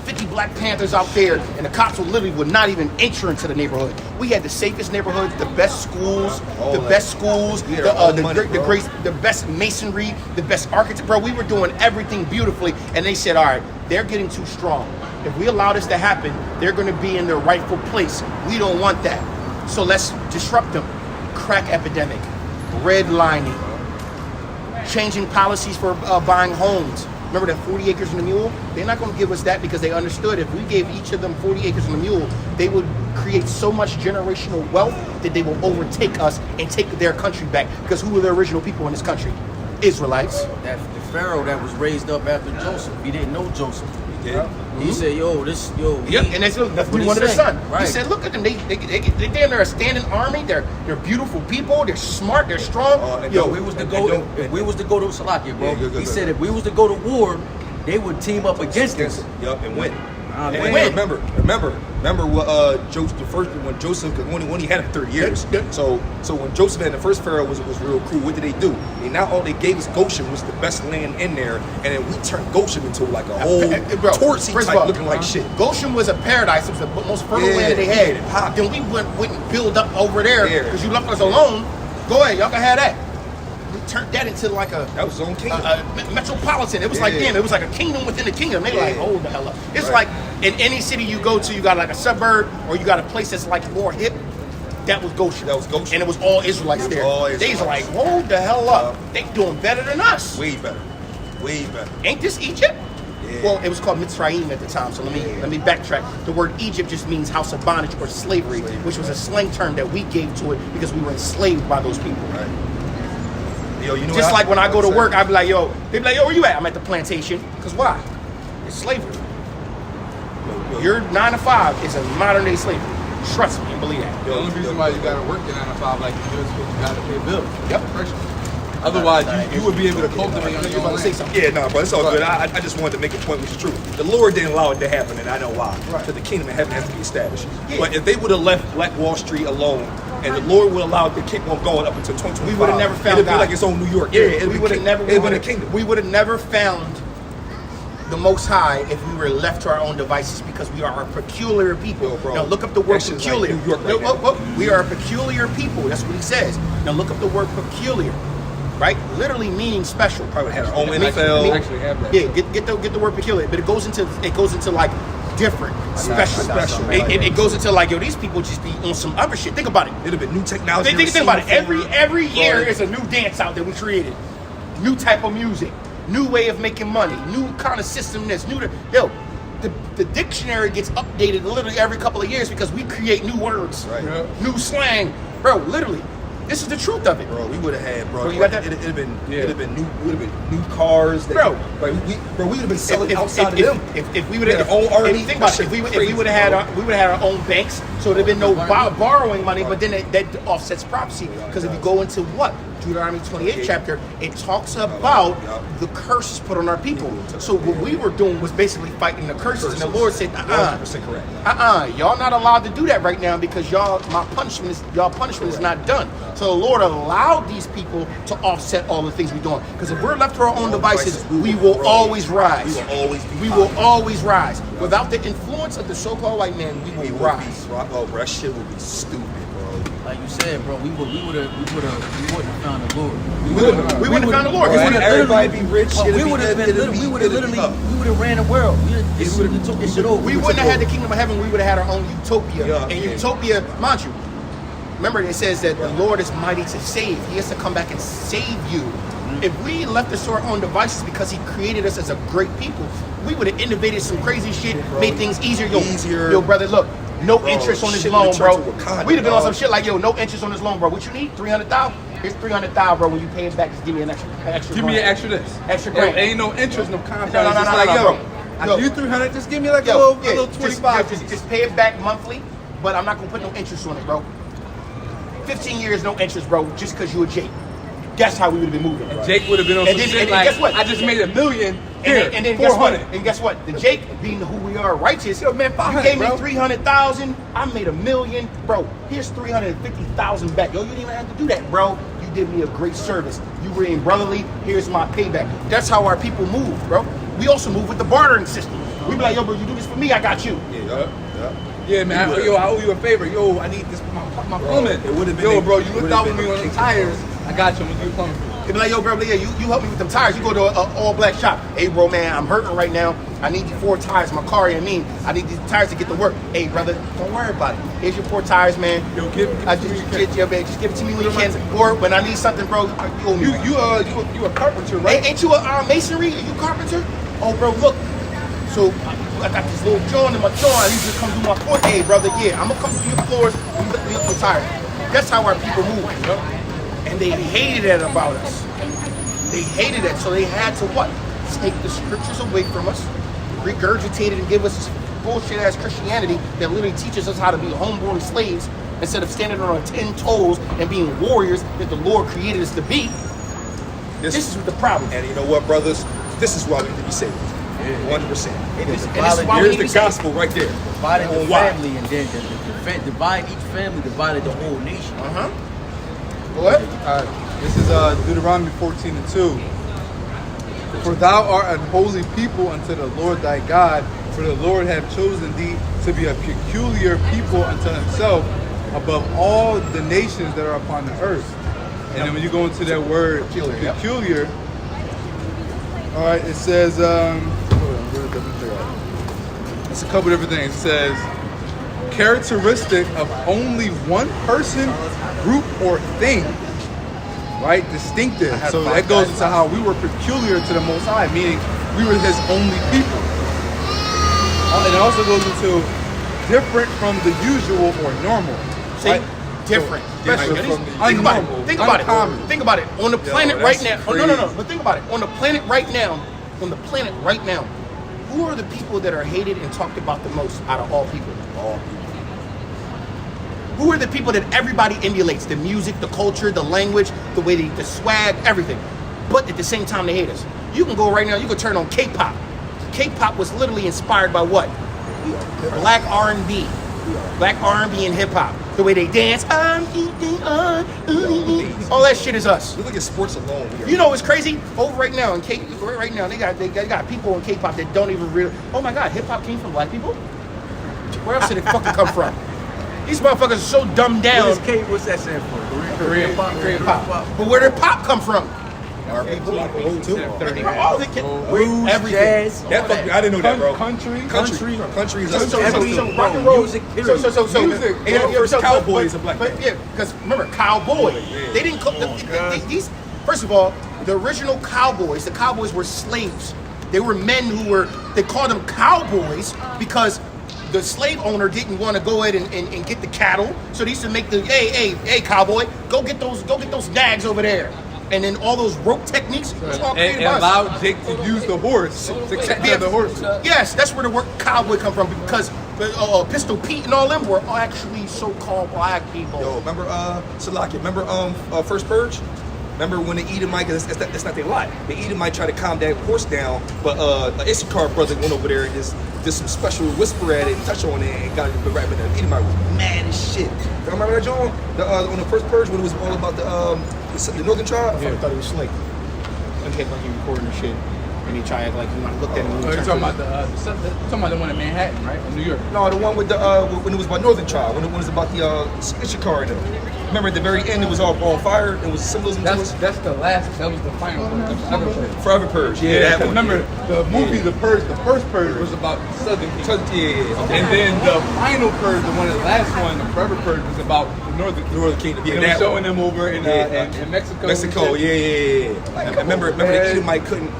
50 Black Panthers out there, and the cops would not even enter into the neighborhood. We had the safest neighborhoods, the best schools, the best masonry, the best architecture. Bro, we were doing everything beautifully, and they said, all right, they're getting too strong. If we allow this to happen, they're going to be in their rightful place. We don't want that. So let's disrupt them. Crack epidemic, redlining, changing policies for buying homes. Remember that 40 acres and a mule? They're not going to give us that because they understood if we gave each of them 40 acres and a mule, they would create so much generational wealth that they will overtake us and take their country back. Because who were the original people in this country? Israelites. The Pharaoh that was raised up after Joseph. He didn't know Joseph. He did. He said, and that's one of their son. Right. He said, look at them. They damn near a standing army. They're beautiful people. They're smart. They're strong. If we was to go to Salakia, bro. He said if we was to go to war, they would team up against us. And win. Ah, And man. win. remember what Joseph, the first when Joseph, because when he had him 30 years. Yeah. So when Joseph and the first Pharaoh was real cool, what did they do? They not only gave us Goshen, was the best land in there, and then we turned Goshen into like a whole Bro, tortsy first of type all, looking like shit. Goshen was a paradise. It was the most fertile Yeah, land that they yeah, had. it popped. Then we went and build up over there Yeah. because you left us alone. Go ahead, y'all can have that. We turned that into like a That was his own kingdom. metropolitan. It was like Yeah. damn. It was like a kingdom within the kingdom. They like Yeah. hold the hell up. It's Right. like in any city you go to, you got like a suburb or you got a place that's like more hip. That was Goshen. That was Goshen. And it was all Israelites It was there. all They's Israelites. like hold the hell up. They doing better than us. Way better. Way better. Ain't this Egypt? Yeah. Well, it was called Mitzrayim at the time, so let me backtrack. The word Egypt just means house of bondage or slavery, which was a slang term that we gave to it because we were enslaved by those people. Right. Yo, you know Just what like when I go to work, I I'd be like, yo, they be like, yo, where you at? I'm at the plantation. Because why? It's slavery. Your 9 to 5 is a modern day slavery. Trust me and believe that. The only reason why you gotta work in 9 to 5 like you do is because you gotta pay bills. Yep. First. Otherwise, you would be able to cultivate on You're your about own to say land. something. Yeah, no, but it's all good. I just wanted to make a point which is true. The Lord didn't allow it to happen, and I know why. Right. Because the kingdom of heaven has to be established. Yeah. But if they would have left Black Wall Street alone, and the Lord would allow it to keep on going up until 2025, We would have never found it'd be God. like its own New York. Yeah, it'd we be would have never. It'd been a kingdom. We would have never found the Most High if we were left to our own devices because we are a peculiar people. Yo, bro, now look up the word that shit's peculiar. like New York right No, we are a peculiar people. That's what he says. Now look up the word peculiar, right? Literally meaning special. Probably had our own It means- NFL. We actually have that. Yeah, get the word peculiar, but it goes into like different, special. special. It goes into like yo, these people just be on some other shit. Think about it. It'd have been new technology. Think about it. never seen Every before. year Bro, is a new dance out that we created. New type of music. New way of making money. New kind of system this. The dictionary gets updated literally every couple of years because we create new words. Right. Yeah. New slang. Bro, literally. This is the truth of it. Bro, we would have had, bro. Bro, you got that? It'd have been, Yeah. it'd have been new. Would have been new cars. That, Bro. like we would have been selling outside of them. If we would We have had our own army. think about it, if we would have had we would have had our own banks, so there'd been no borrowing money. But then that offsets prophecy because if you go into what Deuteronomy 28 chapter, it talks about the curses put on our people. So what we were doing was basically fighting the curses, and the Lord said, 100% correct. y'all not allowed to do that right now because y'all punishment is not done. So the Lord allowed these people to offset all the things we're doing. Because if we're left to our own devices, we will always rise. We will always be We will always rise. Without the influence of the so-called white man, we will rise. Oh, bro, that shit would be stupid, bro. Like you said, bro, we wouldn't have found the Lord. We wouldn't have found the Lord. Bro, We would've everybody literally- be rich. Well, it'd we be- would have been. it'd be- We would have it'd be literally. up. We would have ran the world. We took this shit over. We wouldn't have had the kingdom of heaven. We would have had our own utopia. Yeah, And yeah. utopia, mind you, remember it says that the Lord is mighty to save. He has to come back and save you. If we left us to our own devices because he created us as a great people, we would have innovated some crazy shit, made things easier. Yo, brother, look, no Bro, interest on this shit loan, would've bro. turned to Wakanda, We'd have been on some dog. shit like, yo, no interest on this loan, bro. What you need? 300,000. Here's 300,000, bro. When you pay it back, just give me an extra. Give me an grand. extra this. Extra There grand. ain't no interest, no compound. No, It's just no, like, yo, bro, I yo. give you 300, just give me like a Yo, little, yeah, a little just- 25. Just pay it back monthly, but I'm not gonna put no interest on it, bro. 15 years, no interest, bro, just because you a Jake. That's how we would have been moving. And Jake would have been on And some then- shit and like, guess what? I just made $1 million. And Here, then guess what? 400. And guess what? The Jake, being who we are, righteous. Yo, man, you 500, gave me bro. 300,000. I made $1 million, bro. Here's 350,000 back. Yo, you didn't even have to do that, bro. You did me a great service. You were in brotherly. Here's my payback. That's how our people move, bro. We also move with the bartering system. We be like, yo, bro, you do this for me, I got you. Yeah, man. I owe you a favor. Yo, I need this for my plumbing. it would've been Yo, a- bro, it you looked would've out for been me a on the king. tires. I got you. I'm gonna do plumbing. They be like, yo, bro, yeah, you help me with them tires. You go to an all-black shop. Hey, bro, man, I'm hurting right now. I need you 4 tires. My car ain't mean. I need these tires to get to work. Hey, brother, don't worry about it. Here's your 4 tires, man. Yo, give I it to me. just give it to me when you can. Or when I need something, bro, you owe me. You a carpenter, right? Ain't you a masonry? Are you a carpenter? Oh, bro, look. So I got this little joint in my joint. I need you to come do my floor. Hey, brother, yeah, I'm gonna come do your floors. You put me up your tires. That's how our people move. And they hated that about us. They hated it, so they had to what? Take the scriptures away from us, regurgitate it and give us this bullshit ass Christianity that literally teaches us how to be homeborn slaves instead of standing on our 10 toes and being warriors that the Lord created us to be. This is the problem. And you know what, brothers? This is why we need to be saved. 100%. It is And this is why we Here's need to the be saved. gospel right there. divided the On why. family, and then divide each family, divided the whole nation. What? This is Deuteronomy 14:2. For thou art an holy people unto the Lord thy God, for the Lord hath chosen thee to be a peculiar people unto himself above all the nations that are upon the earth. And then when you go into that word peculiar, all right, it says, hold on, where did that figure out? It's a couple different things. It says, characteristic of only one person, group, or thing. Right? Distinctive. So that goes into how we were peculiar to the Most High, meaning we were his only people. And it also goes into different from the usual or normal. See? Right? Different. So, Especially- different from the think about unnormal, it. Think about uncommon. it. Think about it. On the planet right that's now. Oh, no. But think about it. On the planet right now. On the planet right now. Who are the people that are hated and talked about the most out of all people? All people. Who are the people that everybody emulates? The music, the culture, the language, the way the swag, everything. But at the same time, they hate us. You can go right now. You can turn on K-pop. K-pop was literally inspired by what? Black R&B. Black R&B and hip hop. The way they dance. All that shit is us. We look at sports alone. We are You know what's crazy? Over right now in K, right now they got people in K-pop that don't even really. Oh my God, hip hop came from black people. Where else did it fucking come from? These motherfuckers are so dumbed down. What's that stand for? Korean pop. But where did pop come from? Our people. All the Blues, everything. jazz. That fuck, I didn't know that, bro. Country. Country is So Every rock and roll music, period. So Music. And the first cowboy is a black But man. yeah, because remember cowboy. They didn't cook these. First of all, the original cowboys. The cowboys were slaves. They were men who were. They called them cowboys because the slave owner didn't want to go ahead and get the cattle. So they used to make the hey cowboy, go get those nags over there. And then all those rope techniques was all created And by us. allowed Jake to use the horse to take care of the horse. Yes, that's where the word cowboy come from because Pistol Pete and all them were actually so-called black people. Yo, remember Salaki? Remember First Purge? Remember when the Edomite? That's not their lot. The Edomite tried to calm that horse down, but an Issachar brother went over there and just did some special whisper at it, and touch on it, and got it right. But the Edomite was mad as shit. You remember that, John? On the First Purge when it was all about the northern tribe. I thought he was slick. And kept like he recording the shit. And he tried like he looked at him. Oh, you're talking about the one in Manhattan, right? In New York. No, the one with the when it was about Northern Tribe, when it was about the Issachar and them. Remember at the very end it was all on fire. It was symbolism. That's the last. That was the final one. Forever Purge. Yeah, that one. Remember the movie, The Purge. The first Purge was about Southern Kingdom. Yeah. And then the final Purge, the last one, the Forever Purge, was about the Northern Kingdom. Yeah, They were that showing one. them over in Mexico. Mexico, yeah. I remember the Edomite couldn't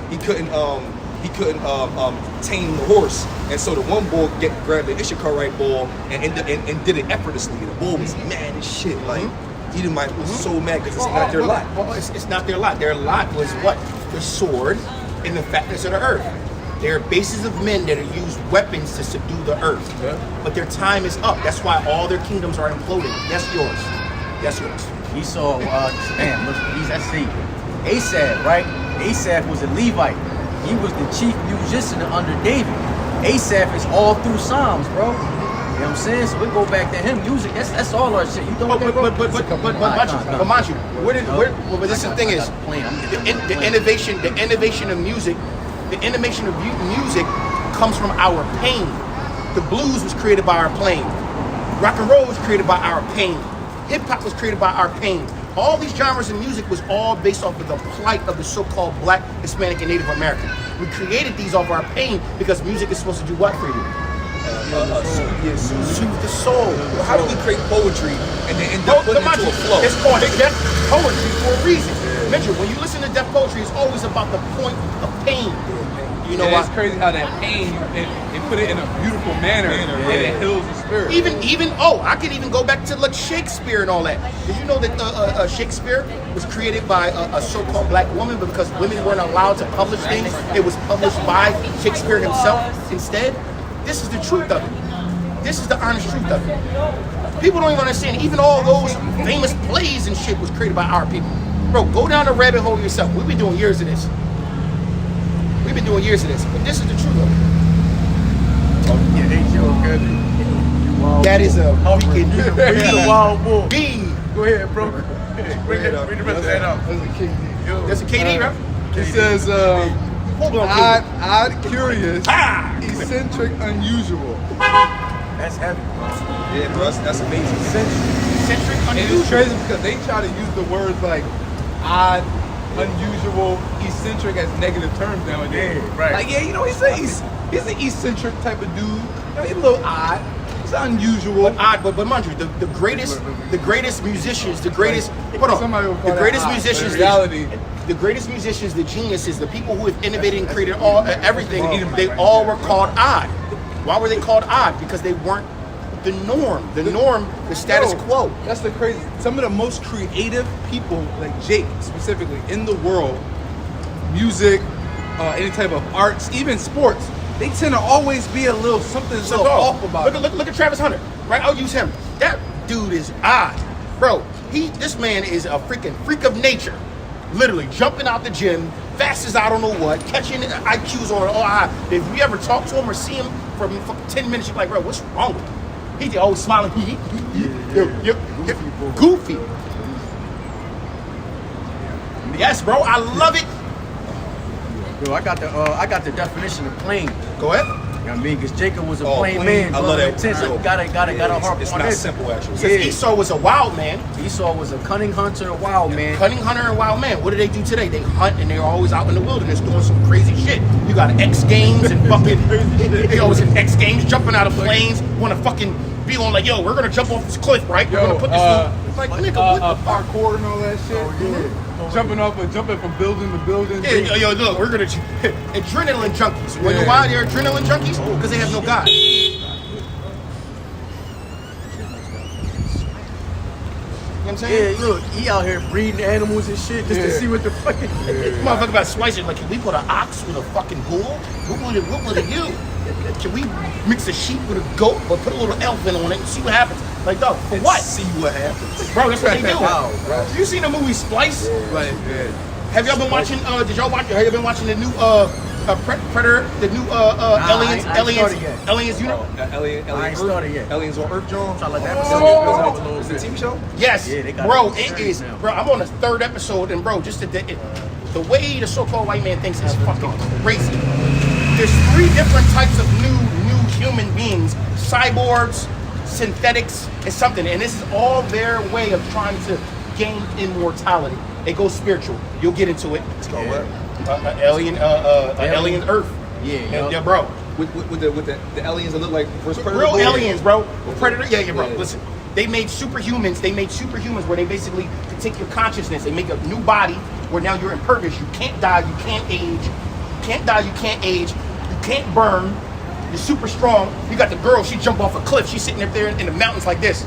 tame the horse, and so the one bull grabbed the Issacharite bull and did it effortlessly. The bull was mad as shit. Like Edomite was so mad because it's not their lot. Well, it's not their lot. Their lot was what? The sword and the fatness of the earth. They're bases of men that have used weapons to subdue the earth. But their time is up. That's why all their kingdoms are imploding. That's yours. That's yours. He saw, damn, look, let's see. Asaph, right? Asaph was a Levite. He was the chief musician under David. Asaph is all through Psalms, bro. You know what I'm saying? So we go back to him. Music, that's all our shit. You don't But mind you, but this is the thing is, the innovation of music comes from our pain. The blues was created by our pain. Rock and roll was created by our pain. Hip hop was created by our pain. All these genres of music was all based off of the plight of the so-called Black, Hispanic, and Native American. We created these off our pain because music is supposed to do what for you? Soothe the soul. Well, how do we create poetry and then end up putting it into a flow? It's called death poetry for a reason. Mention, when you listen to death poetry, it's always about the point of pain. You know It's why? crazy how that pain it put it in a beautiful manner and it heals the spirit. I could even go back to like Shakespeare and all that. Did you know that Shakespeare was created by a so-called black woman, but because women weren't allowed to publish things, it was published by Shakespeare himself instead? This is the truth of it. This is the honest truth of it. People don't even understand. Even all those famous plays and shit was created by our people. Bro, go down the rabbit hole yourself. We've been doing years of this. But this is the truth of it. That is a freaking He's a wild bull. B. Go ahead, bro. Bring the rest of that out. That's a KD, right? It says, Hold on, odd, curious, eccentric, unusual. That's heavy. Yeah, bro, that's amazing. Eccentric, And it's unusual. crazy because they try to use the words like odd, unusual, eccentric as negative terms nowadays. Yeah, right. Like, yeah, you know, he's an eccentric type of dude. You know, he's a little odd. He's unusual. But odd, but mind you, the greatest musicians, the greatest Somebody would call that odd, musicians, but in reality, the greatest musicians, the geniuses, the people who have innovated and created everything, they all were called odd. Why were they called odd? Because they weren't the norm. The norm, the status Yo, quo. That's the crazy. Some of the most creative people, like Jake specifically, in the world, music, any type of arts, even sports, they tend to always be a little something So off about it. look at Travis Hunter, right? I'll use him. That dude is odd, bro. This man is a freaking freak of nature. Literally jumping out the gym, fast as I don't know what, catching IQs on all high. If you ever talk to him or see him for 10 minutes, you're like, bro, what's wrong with him? He's always smiling. Goofy. Yes, bro, I love it. Yo, I got the definition of plain. Go ahead. You know what I mean? Because Jacob was a Oh, plain plain. man. I bro. love that. Intense. Gotta harp It's on not this. simple, actually. Says Esau was a wild man. Esau was a cunning hunter, a wild man. Cunning hunter and wild man. What do they do today? They hunt and they're always out in the wilderness doing some crazy shit. You got X Games and fucking they always in X Games jumping out of planes, want to fucking be on like, yo, we're gonna jump off this cliff, right? We're gonna put this. Like, nigga, what the fuck? Parkour and all that shit. Jumping from building to building. Yeah, yo, look, we're gonna adrenaline junkies. You know why they're adrenaline junkies? Because they have no God. You know what I'm saying? Yeah, look, he out here breeding animals and shit just to see what the fucking. Motherfucker about splicing, like, can we put an ox with a fucking bull? What would it do? Can we mix a sheep with a goat, but put a little elephant on it and see what happens? Like, dog, for what? See what happens. Bro, that's what they do. Wow, bro. You seen the movie Splice? Like, Have y'all been watching? Have y'all been watching the new Predator? The new aliens? I ain't started yet. Aliens? You know? I ain't started yet. Aliens on Earth, John. Try to let that Oh. Is it a TV show? Yes, Yeah, they got bro. it It is, now. bro. I'm on the 3rd episode, and bro, just the way the so-called white man thinks is fucking crazy. There's 3 different types of new human beings: cyborgs, synthetics, and something. And this is all their way of trying to gain immortality. It goes spiritual. You'll get into it. It's called what? Alien Earth. Yeah, bro. With the aliens that look like first Predator. Real aliens, bro. Predator. Yeah, bro. Yeah. Listen, they made superhumans. They made superhumans where they basically can take your consciousness and make a new body where now you're impervious. You can't die. You can't age. You can't die. You can't age. You can't burn. You're super strong. You got the girl. She jumped off a cliff. She's sitting up there in the mountains like this.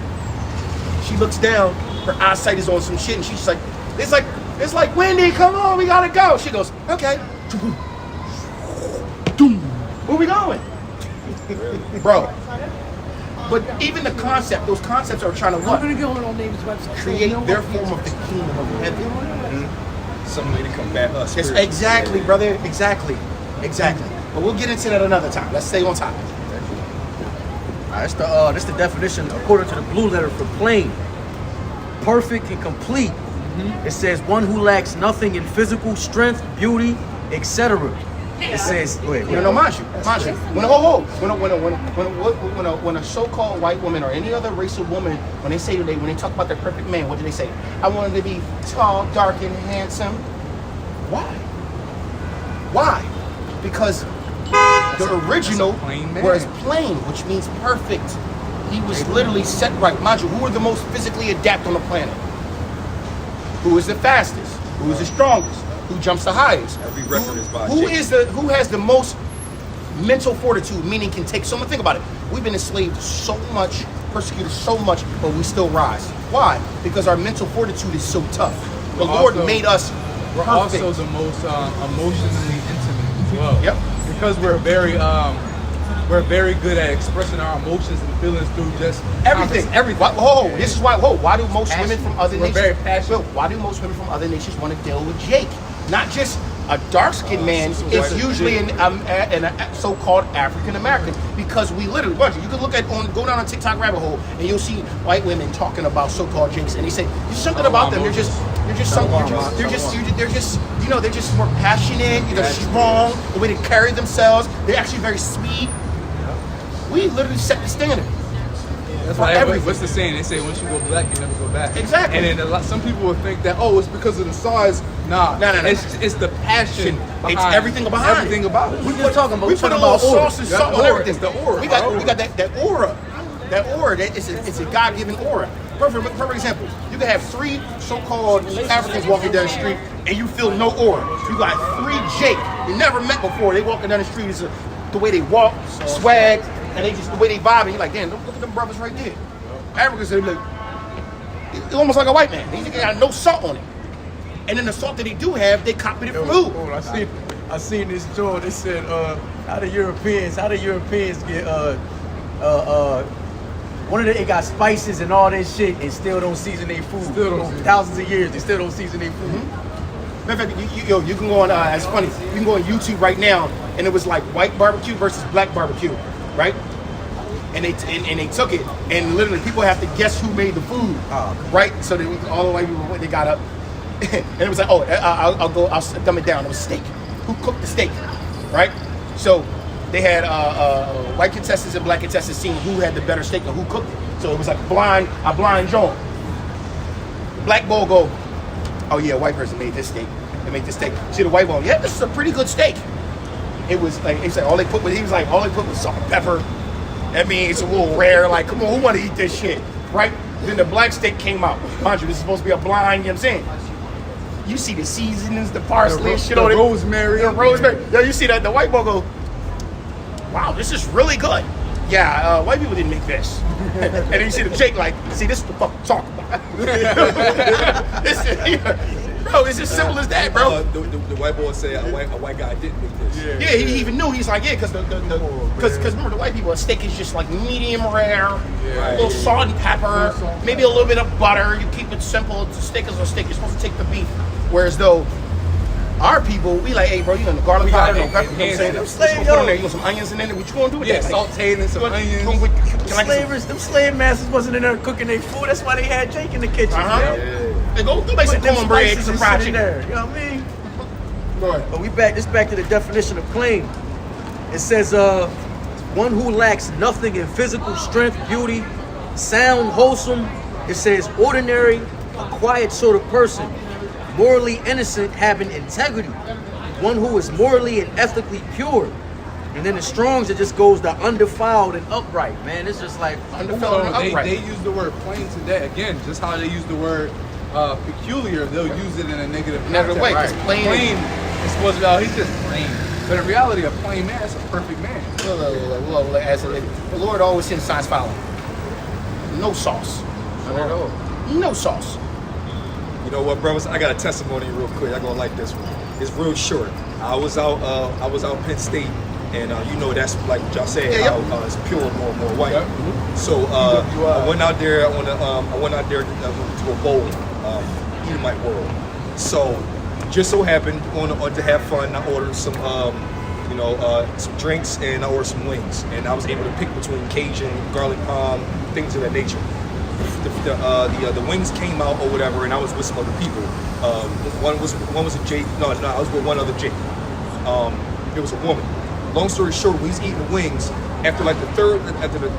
She looks down. Her eyesight is on some shit, and she's like, it's like Wendy, come on, we gotta go. She goes, okay. Where we going? Bro. But even the concept, those concepts are trying to what? I'm gonna go on Old Navy's website. Create their form of the kingdom of heaven. Some way to combat us. Yes, spiritually. exactly, brother. Exactly. But we'll get into that another time. Let's stay on topic. That's the definition according to the blue letter for plain. Perfect and complete. It says one who lacks nothing in physical strength, beauty, etc. It says, wait, No, mind you. When a so-called white woman or any other racial woman, when they talk about their perfect man, what do they say? I want him to be tall, dark, and handsome. Why? Because the original plain man. was plain, which means perfect. He was literally set right. Mind you, who are the most physically adept on the planet? Who is the fastest? Who is the strongest? Who jumps the highest? Every record is by Who Jake. who has the most mental fortitude, meaning can take so much? Think about it. We've been enslaved so much, persecuted so much, but we still rise. Why? Because our mental fortitude is so tough. The Lord made us We're perfect. also the most emotionally intimate as well. Yep. Because we're very good at expressing our emotions and feelings through just Everything. This is why. Why do most women from other We're nations? very passionate. Why do most women from other nations want to deal with Jake? Not just A dark-skinned man so is white usually an so-called African American because we literally, you can look at go down a TikTok rabbit hole and you'll see white women talking about so-called Jakes, and they say there's something about them. They're just more passionate. They're strong. The way they carry themselves, they're actually very sweet. We literally set the standard. That's why what's the saying? They say once you go black, you never go back. Exactly. And then some people will think that, oh, it's because of the size. Nah. It's the passion. It's everything behind it. Everything about it. We just talking about. We put a little sauce and salt on everything. It's the aura. We got that aura. That aura. It's a God-given aura. Perfect example. You can have 3 so-called Africans walking down the street, and you feel no aura. You got 3 Jake you never met before. They walking down the street. It's the way they walk, swag, and they just the way they vibe. And you're like, damn, look at them brothers right there. Africans, they like, it's almost like a white man. They got no salt on it. And then the salt that they do have, they copied it from who? I seen this joint. They said, how the Europeans get they got spices and all that shit and still don't season their food. Thousands of years, they still don't season their food. Mm-hmm. Matter of fact, you can go on. It's funny. You can go on YouTube right now, and it was like white barbecue versus black barbecue, right? And they took it, and literally people have to guess who made the food, right? So all the white people they got up, and it was like, oh, I'll dumb it down. It was steak. Who cooked the steak, right? So they had white contestants and black contestants seeing who had the better steak and who cooked it. So it was like a blind joint. Black bull go, oh yeah, white person made this steak. They made this steak. See the white bull, yeah, this is a pretty good steak. It was like all they put was salt and pepper. That means it's a little rare. Like, come on, who want to eat this shit, right? Then the black steak came out. Mind you, this is supposed to be a blind. You know what I'm saying? You see the seasonings, the parsley, shit on it. Rosemary. The rosemary. Yeah, you see that the white bull go, wow, this is really good. Yeah, white people didn't make this. And then you see the Jake like, see, this is the fuck I'm talking about. Bro, it's as simple as that, bro. The white boy said a white guy didn't make this. Yeah, he even knew. He's like, yeah, because remember the white people, a steak is just like medium rare, a little salt and pepper, maybe a little bit of butter. You keep it simple. It's a steak is a steak. You're supposed to take the beef. Whereas though, our people, we like, hey, bro, you know, the garlic powder, no pepper, you know what I'm saying? Let's put on there, you want some onions in there, what you want to do with that? Sauteing and some onions. Them slave masters wasn't in there cooking their food. That's why they had Jake in the kitchen. They go make some cornbread, some fried chicken. There, you know what I mean? Right. But back to the definition of claim. It says, one who lacks nothing in physical strength, beauty, sound, wholesome. It says ordinary, a quiet sort of person. Morally innocent, having integrity, one who is morally and ethically pure. And then the Strong's, it just goes the undefiled and upright, man. It's just like undefiled and upright. They use the word plain today. Again, just how they use the word peculiar, they'll use it in a negative way. Right. Plain is supposed to be, he's just plain. But in reality, a plain man is a perfect man. The Lord always sends signs following. No sauce. No sauce. You know what, brothers? I got a testimony real quick. I'm gonna like this one. It's real short. I was out Penn State, and you know that's like y'all said, it's pure, more white. Yep. So I went out there. I went out there to a bowl, Edomite World. So just so happened on to have fun. I ordered some some drinks and I ordered some wings, and I was able to pick between Cajun, garlic palm, things of that nature. The wings came out or whatever, and I was with some other people. One was a Jake. No, I was with one other Jake. It was a woman. Long story short, we was eating the wings. After the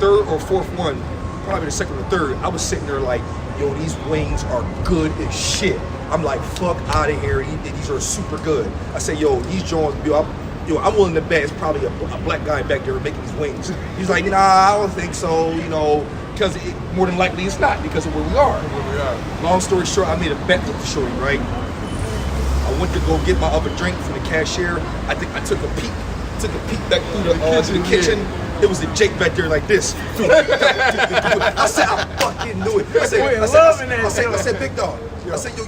third or fourth one, probably the second or third, I was sitting there like, yo, these wings are good as shit. I'm like, fuck out of here. These are super good. I say, yo, these joints, I'm willing to bet it's probably a black guy back there making these wings. He's like, nah, I don't think so, because more than likely it's not because of where we are. Long story short, I made a bet with the shorty, right? I went to go get my other drink from the cashier. I think I took a peek back through the kitchen. It was a Jake back there like this. I said, I fucking knew it. I said, big dog. I said, yo,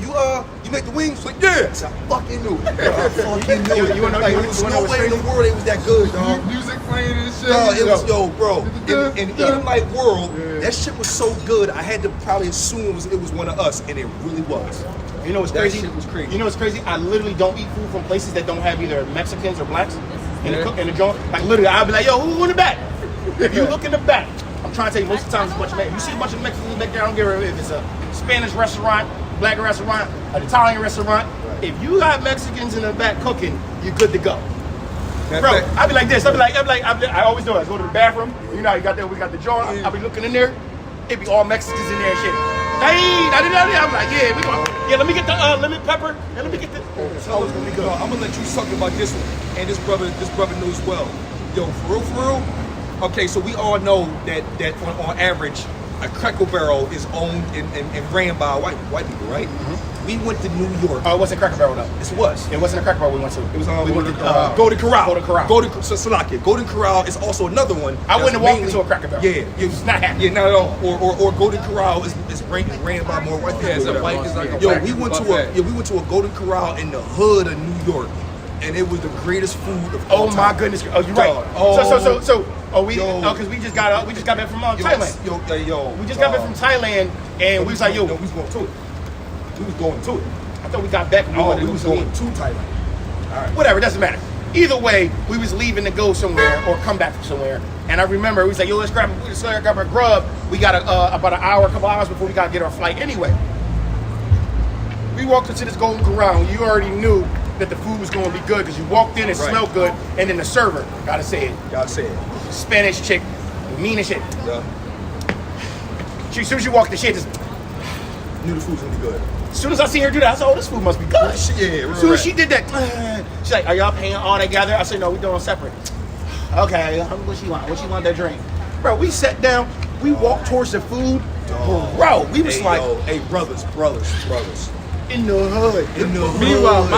you make the wings? Like, yeah. I said, I fucking knew it. I fucking knew it. There was no way in the world it was that good, dog. Music playing and shit. No, it was, yo, bro. In Edomite World, that shit was so good, I had to probably assume it was one of us, and it really was. You know what's That crazy? shit was crazy. You know what's crazy? I literally don't eat food from places that don't have either Mexicans or blacks in the joint. Like literally, I'll be like, yo, who's in the back? If you look in the back, I'm trying to tell you, most of the time it's a bunch of Mexicans. You see a bunch of Mexicans back there, I don't care if it's a Spanish restaurant, black restaurant, an Italian restaurant. If you got Mexicans in the back cooking, you're good to go. Bro, I'll be like this. I always do it. I go to the bathroom. You know, how you got there. We got the joint. I'll be looking in there. It be all Mexicans in there and shit. Hey, I'm like, yeah, we going. Yeah, let me get the lemon pepper. And let me get the. It's always gonna be good. I'm gonna let you talk about this one, and this brother knows well. Yo, for real. Okay, so we all know that on average, a Cracker Barrel is owned and ran by white people, right? Mm-hmm. We went to New York. Oh, it wasn't Cracker Barrel though. Yes, it was. It wasn't a Cracker Barrel we went to. It was we went to Golden Corral. Golden Corral. Salakia. Golden Corral is also another one. I wouldn't have walked into a Cracker Barrel. Yeah, It's not happening. Yeah, not at all. Or Golden Corral is ran by more white people. it's a white. It's like a Yo, black we went to a Golden Corral in the hood of New York, and it was the greatest food of all Oh my time. goodness! Oh, you're right. Dog. So because we just got back from Thailand. We just got back from Thailand, and we was like, yo, we was going to it. We was going to it. I thought we got back. We was going to Thailand. All right. Whatever, it doesn't matter. Either way, we was leaving to go somewhere or come back from somewhere. And I remember we was like, yo, let's grab a grub. We got about a couple hours before we got to get our flight anyway. We walked into this Golden Corral, and you already knew that the food was going to be good because you walked in, it smelled good, and then the server, gotta say it, Spanish chick, mean as shit. Yeah. As soon as you walked in, she just Knew the food was gonna be good. as soon as I see her do that, I said, oh, this food must be good. Yeah, As soon as she did that, she's like, are y'all paying all together? I said, no, we doing separate. Okay, what she want? What she want to drink? Bro, we sat down, we walked towards the food. Bro, we was hey, brothers. in the hood. Meanwhile,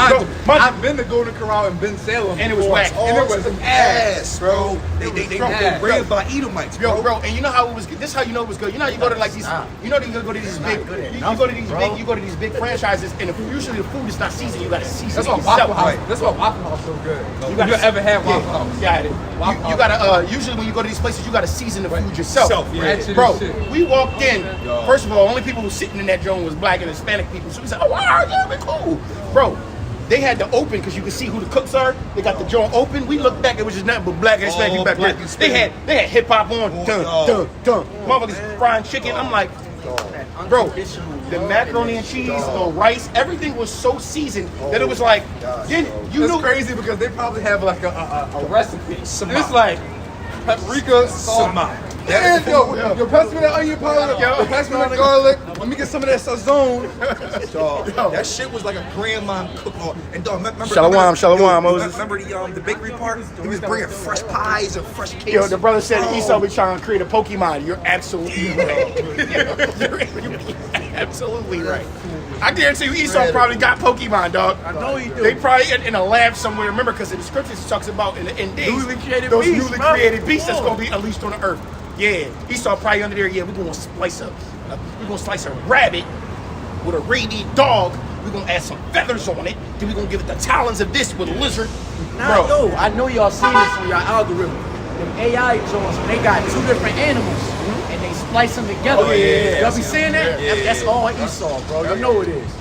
Bro, I've been to Golden Corral and been Salem, And it was before, whack. and it was ass, bro. They ass. ran by Edomites, bro. Bro, and you know how it was good. This is how you know it was good. You know how you go to like these, you know that you go to these big, you go to these big franchises, and usually the food is not seasoned. You got to season That's it why yourself. Waffle House. That's why Waffle House so good. You gotta- ever had Waffle House? Yeah, you gotta. Usually when you go to these places, you gotta season the food yourself. Ratchet Bro, as shit. we walked in. First of all, only people who sitting in that joint was black and Hispanic people. So we said, "Oh, wow, yeah, man, cool." Bro, they had to open because you could see who the cooks are. They got the joint open. We looked back; it was just nothing but black and Hispanic people back black there. and They had hip hop on. Dun. dog. Motherfuckers frying chicken. I'm like, bro, the macaroni and cheese, the rice, everything was so seasoned that it was like, then you It's knew. crazy because they probably have like a recipe. Sama. It's like paprika, salt. Sama. Yeah, yo, pass me that onion powder. Yo, pass me that garlic. Let me get some of that sazon. Dog, that shit was like a grandma cook. And dog, remember? Shalom, Moses. Remember the bakery part? He was bringing fresh pies and fresh cakes. Yo, the brother said Esau be trying to create a Pokemon. You're absolutely right. You're absolutely right. I guarantee you Esau probably got Pokemon, dog. I know he do. They probably in a lab somewhere. Remember, because in the scriptures it talks about in days, Newly created those beasts, newly bro. created beasts that's going to be unleashed on the earth. Yeah, Esau probably under there. Yeah, we're going to slice a rabbit with a rabied dog. We're going to add some feathers on it. Then we're going to give it the talons of this with a lizard. Nah, yo, I know y'all seen this on your algorithm. Them AI joints, they got two different animals and they splice them together. Oh, yeah. Y'all be seeing that? Yeah. That's all Esau, bro. You know it is.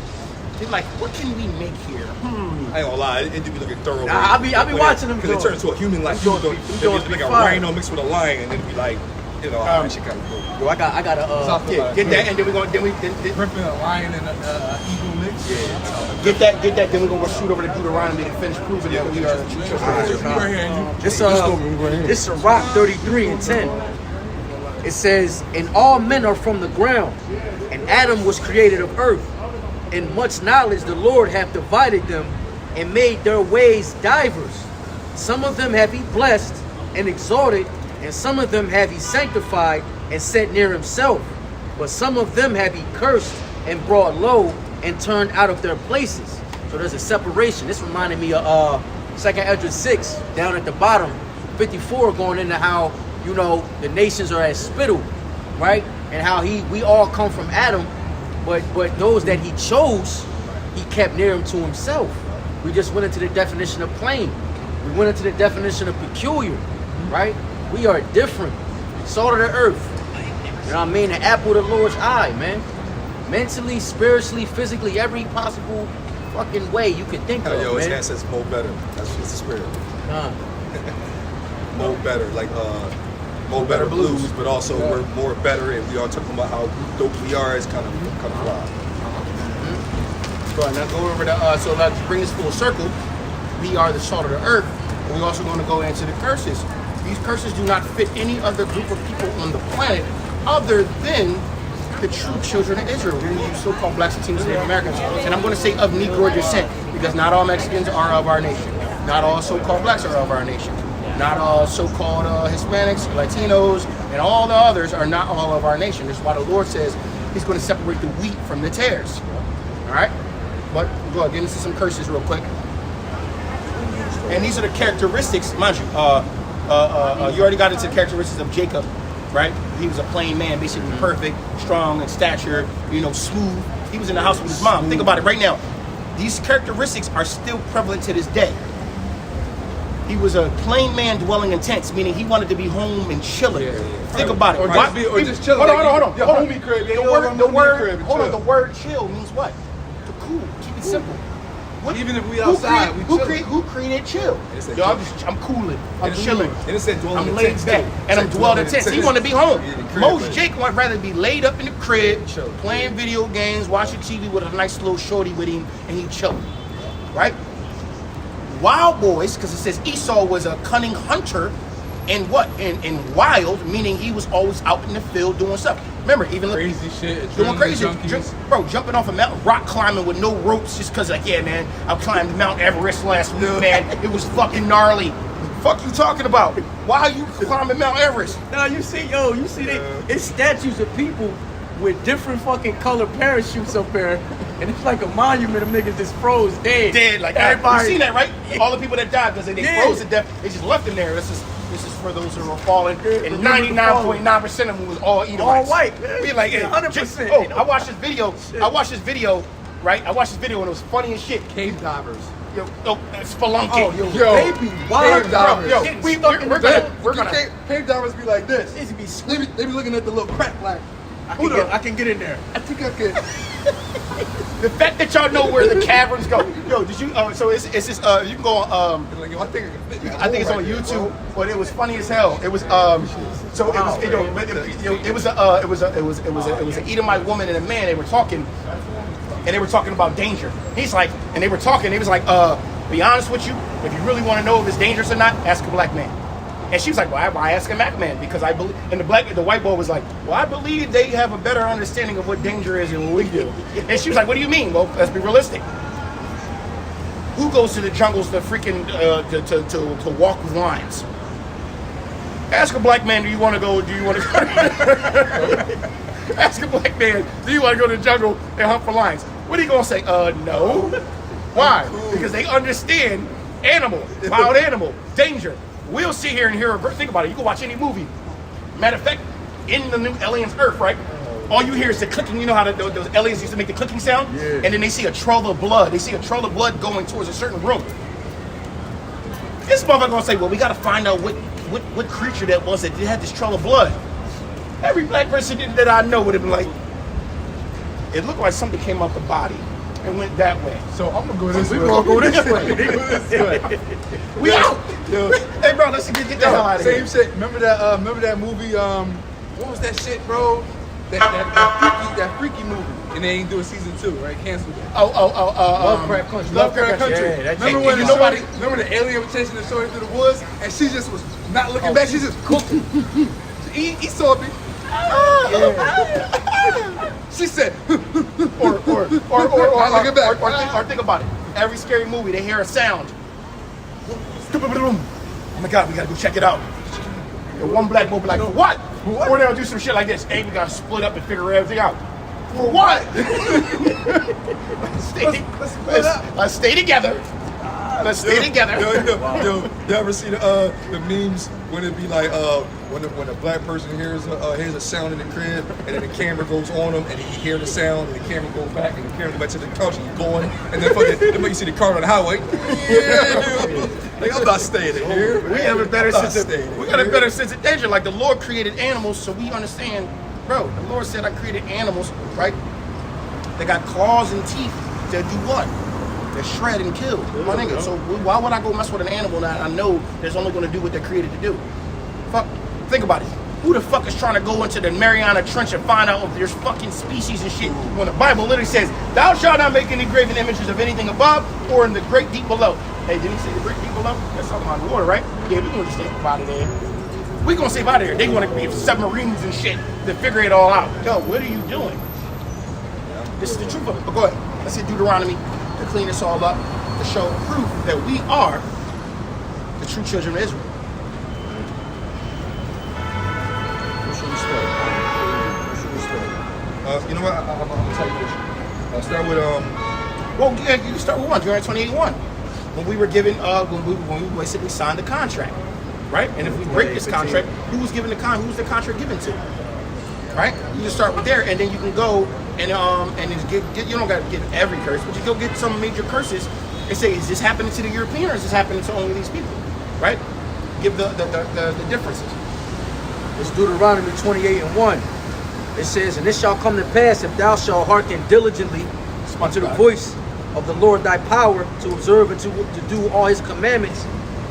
They're like, what can we make here? I ain't gonna lie, it do be looking thorough. Nah, I be watching them because it turns into a human like Them you joints go, be like a fire. rhino mixed with a lion, and then it be like, you know, that shit kind of cool. Yo, I got Get that, and then we're going to Ripping a lion and an eagle mix. get that. Then we're going to shoot over to Deuteronomy and finish proving that we are the true children. This is Rock 33:10. It says, and all men are from the ground, and Adam was created of earth. In much knowledge the Lord hath divided them, and made their ways divers. Some of them have he blessed and exalted, and some of them have he sanctified and set near himself. But some of them have he cursed and brought low and turned out of their places. So there's a separation. This reminded me of 2 Ezra 6, down at the bottom, 54, going into how, you know, the nations are as spittle, right? And how we all come from Adam, but those that he chose, he kept near him to himself. We just went into the definition of plain. We went into the definition of peculiar, right? We are different. Salt of the earth. You know what I mean? The apple of the Lord's eye, man. mentally, spiritually, physically, every possible fucking way you could think Yo, of, his man. hand says Mo Better. That's just the spirit. Nah. Mo Better, like Mo Better Blues, but also we're more better, and we are talking about how dope we are. It's kind of fly. Right, now go over to, so let's bring this full circle. We are the salt of the earth. And we're also going to go into the curses. These curses do not fit any other group of people on the planet other than the true children of Israel, you so-called blacks, Latinos, and Native Americans. And I'm going to say of Negro descent, because not all Mexicans are of our nation. Not all so-called blacks are of our nation. Not all so-called Hispanics, Latinos, and all the others are not all of our nation. That's why the Lord says he's going to separate the wheat from the tares. All right? But go ahead, get into some curses real quick. And these are the characteristics, mind you. You already got into the characteristics of Jacob, right? He was a plain man, basically perfect, strong in stature, smooth. He was in the house with his mom. Think about it right now. These characteristics are still prevalent to this day. He was a plain man dwelling in tents, meaning he wanted to be home and chilling. Think about it. Or just chilling. Hold on. Your homie crib. The word chill means what? To cool. Keep it simple. Even if we outside, who created chill? Yo, I'm cooling. I'm chilling. And it said dwelling I'm in laid tents, back. too. And I'm dwelling in tents. He want to be home. Yeah, the crib, Most man. Jake would rather be laid up in the crib, playing video games, watching TV with a nice little shorty with him, and he chilling. Right? Wild boys, because it says Esau was a cunning hunter and what? And wild, meaning he was always out in the field doing stuff. Remember, even crazy shit. doing crazy, Junkies. jumping off a mountain, rock climbing with no ropes, just cause yeah, man, I climbed Mount Everest last week, man. It was fucking gnarly. Fuck you talking about? Why are you climbing Mount Everest? Now you see it's statues of people with different fucking color parachutes up there, and it's like a monument of niggas just froze dead. Like everybody. You seen that, right? All the people that died because they froze to death, they just left them there. This is for those who are falling, and 99.9% of them was all Edomites. All white. Be like, hey, 100%. Oh, I watched this video. Right? I watched this video and it was funny as shit. Cave divers. Spelunking. They be wild. Cave divers. We're gonna. Cave divers be like this. It used to be They be looking at the little crack like, I can get in there. I think I could. The fact that y'all know where the caverns go. Yo, did you? So it's this. You can go on. Like, yo, I think It's on YouTube, but it was funny as hell. It was so it was an Edomite woman and a man. They were talking, and they were talking about danger. He's like, and they were talking. He was like, be honest with you, if you really want to know if it's dangerous or not, ask a black man. And she was like, why ask a black man? Because I believe. And the white boy was like, well, I believe they have a better understanding of what danger is than what we do. And she was like, what do you mean? Well, let's be realistic. Who goes to the jungles to freaking to walk with lions? Ask a black man, do you want to go? Ask a black man, do you want to go to the jungle and hunt for lions? What are you gonna say? No. Why? Because they understand wild animal, danger. We'll sit here and think about it. You can watch any movie. Matter of fact, in the new Aliens Earth, right? All you hear is the clicking. You know how those aliens used to make the clicking sound? Yeah. And then they see a trail of blood. They see a trail of blood going towards a certain room. This motherfucker gonna say, well, we gotta find out what creature that was that had this trail of blood. Every black person that I know would have been like, it looked like something came out the body and went that way. So I'm gonna go this way. We gonna go this way. We out. Hey, bro, let's get the hell out of here. Same shit. Remember that movie? What was that shit, bro? That freaky movie. And they ain't doing season 2, right? Canceled it. Lovecraft Country. Lovecraft Country. Yeah, that's remember when nobody? Remember the alien was chasing the shorty through the woods, and she just was not looking back. She just cooked. He saw me. She said, or think about it. Every scary movie, they hear a sound. Oh my God, we gotta go check it out. And one black boy be like, for what? Or they'll do some shit like this. Hey, we gotta split up and figure everything out. For what? Let's stay together. Let's stay together. Yo, you ever see the memes when it be like when a black person hears a sound in the crib and then the camera goes on them and he hear the sound and the camera goes back and the camera goes back to the couch and he's going and then then you see the car on the highway. Like, I'm not staying in here. We have a better sense of danger. Like the Lord created animals, so we understand. Bro, the Lord said I created animals, right? They got claws and teeth that do what? They shred and kill. My nigga. So why would I go mess with an animal that I know that's only going to do what they're created to do? Fuck. Think about it. Who the fuck is trying to go into the Mariana Trench and find out if there's fucking species and shit when the Bible literally says, "Thou shalt not make any graven images of anything above or in the great deep below." Hey, didn't he say the great deep below? That's talking about the water, right? Yeah, we gonna stay out of there. We gonna stay out of there. They want to be submarines and shit to figure it all out. Yo, what are you doing? This is the truth of it. But go ahead. Let's hit Deuteronomy to clean this all up, to show proof that we are the true children of Israel. You know what? I'm gonna tell you this. I'll start with Well, yeah, you start with Deuteronomy 28:1. When we were given, when we basically signed the contract, right? And if we break this contract, who was given who's the contract given to? Right? You just start with there, and then you can go and just get you don't got to get every curse, but you go get some major curses and say, is this happening to the European or is this happening to only these people? Right? Give the differences. It's Deuteronomy 28:1. It says, "And it shall come to pass, if thou shalt hearken diligently unto the voice of the Lord thy power, to observe and to do all his commandments,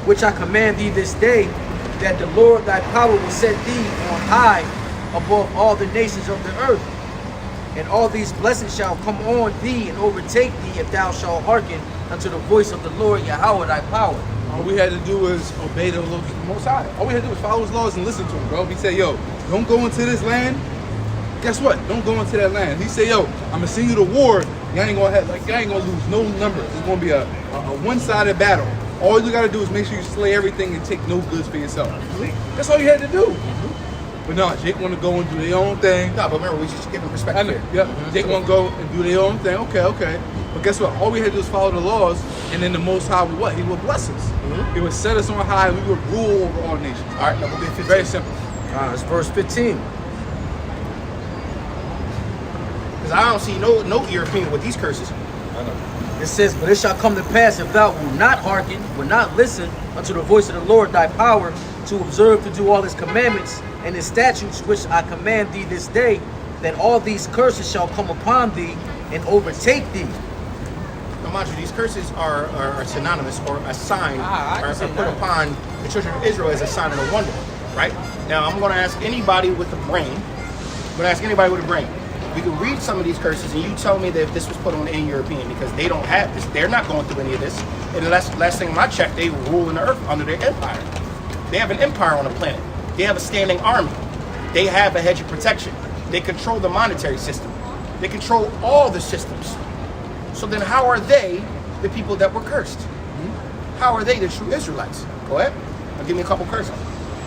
which I command thee this day, that the Lord thy power will set thee on high above all the nations of the earth. And all these blessings shall come on thee and overtake thee, if thou shalt hearken unto the voice of the Lord Yahweh thy power." All we had to do was obey the Most High. All we had to do was follow his laws and listen to him, bro. If he said, yo, don't go into this land, guess what? Don't go into that land. He said, yo, I'm gonna send you to war. You ain't gonna lose no numbers. It's gonna be a one-sided battle. All you gotta do is make sure you slay everything and take no goods for yourself. That's all you had to do. But no, Jake wanna go and do their own thing. No, but remember, we just give them I perspective know. here. Yep. Jake wanna go and do their own thing. Okay. But guess what? All we had to do was follow the laws, and then the Most High would what? He would bless us. He would set us on high. We would rule over all nations. All right, number 15. Very simple. It's verse 15. Because I don't see no European with these curses. It says, "But it shall come to pass, if thou wilt not hearken, will not listen unto the voice of the Lord thy power, to observe to do all his commandments and his statutes, which I command thee this day, that all these curses shall come upon thee and overtake thee." Now, mind you, these curses are synonymous or a sign, or are put upon the children of Israel as a sign and a wonder, right? Now, I'm going to ask anybody with a brain. We can read some of these curses, and you tell me that if this was put on any European, because they don't have this. They're not going through any of this. And the last thing I checked, they rule in the earth under their empire. They have an empire on the planet. They have a standing army. They have a hedge of protection. They control the monetary system. They control all the systems. So then how are they the people that were cursed? How are they the true Israelites? Go ahead. Now give me a couple curses.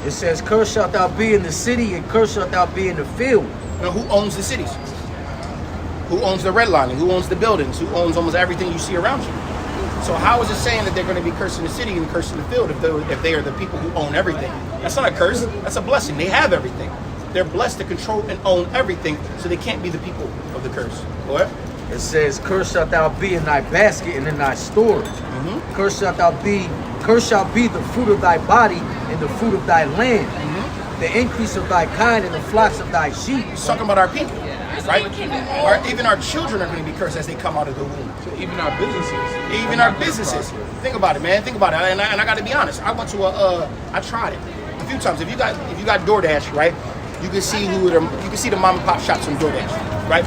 It says, "Cursed shalt thou be in the city, and cursed shalt thou be in the field." Now who owns the cities? Who owns the redlining? Who owns the buildings? Who owns almost everything you see around you? So how is it saying that they're going to be cursed in the city and cursed in the field if they are the people who own everything? That's not a curse. That's a blessing. They have everything. They're blessed to control and own everything, so they can't be the people of the curse. Go ahead. It says, "Cursed shalt thou be in thy basket and in thy store. Cursed shalt be the fruit of thy body and the fruit of thy land, the increase of thy kind and the flocks of thy sheep." He's talking about our people, right? Even our children are going to be cursed as they come out of the womb. So even our businesses. Even our businesses. Think about it, man. Think about it. And I got to be honest. I went to I tried it a few times. If you got DoorDash, right? You can see the mom and pop shops on DoorDash, right?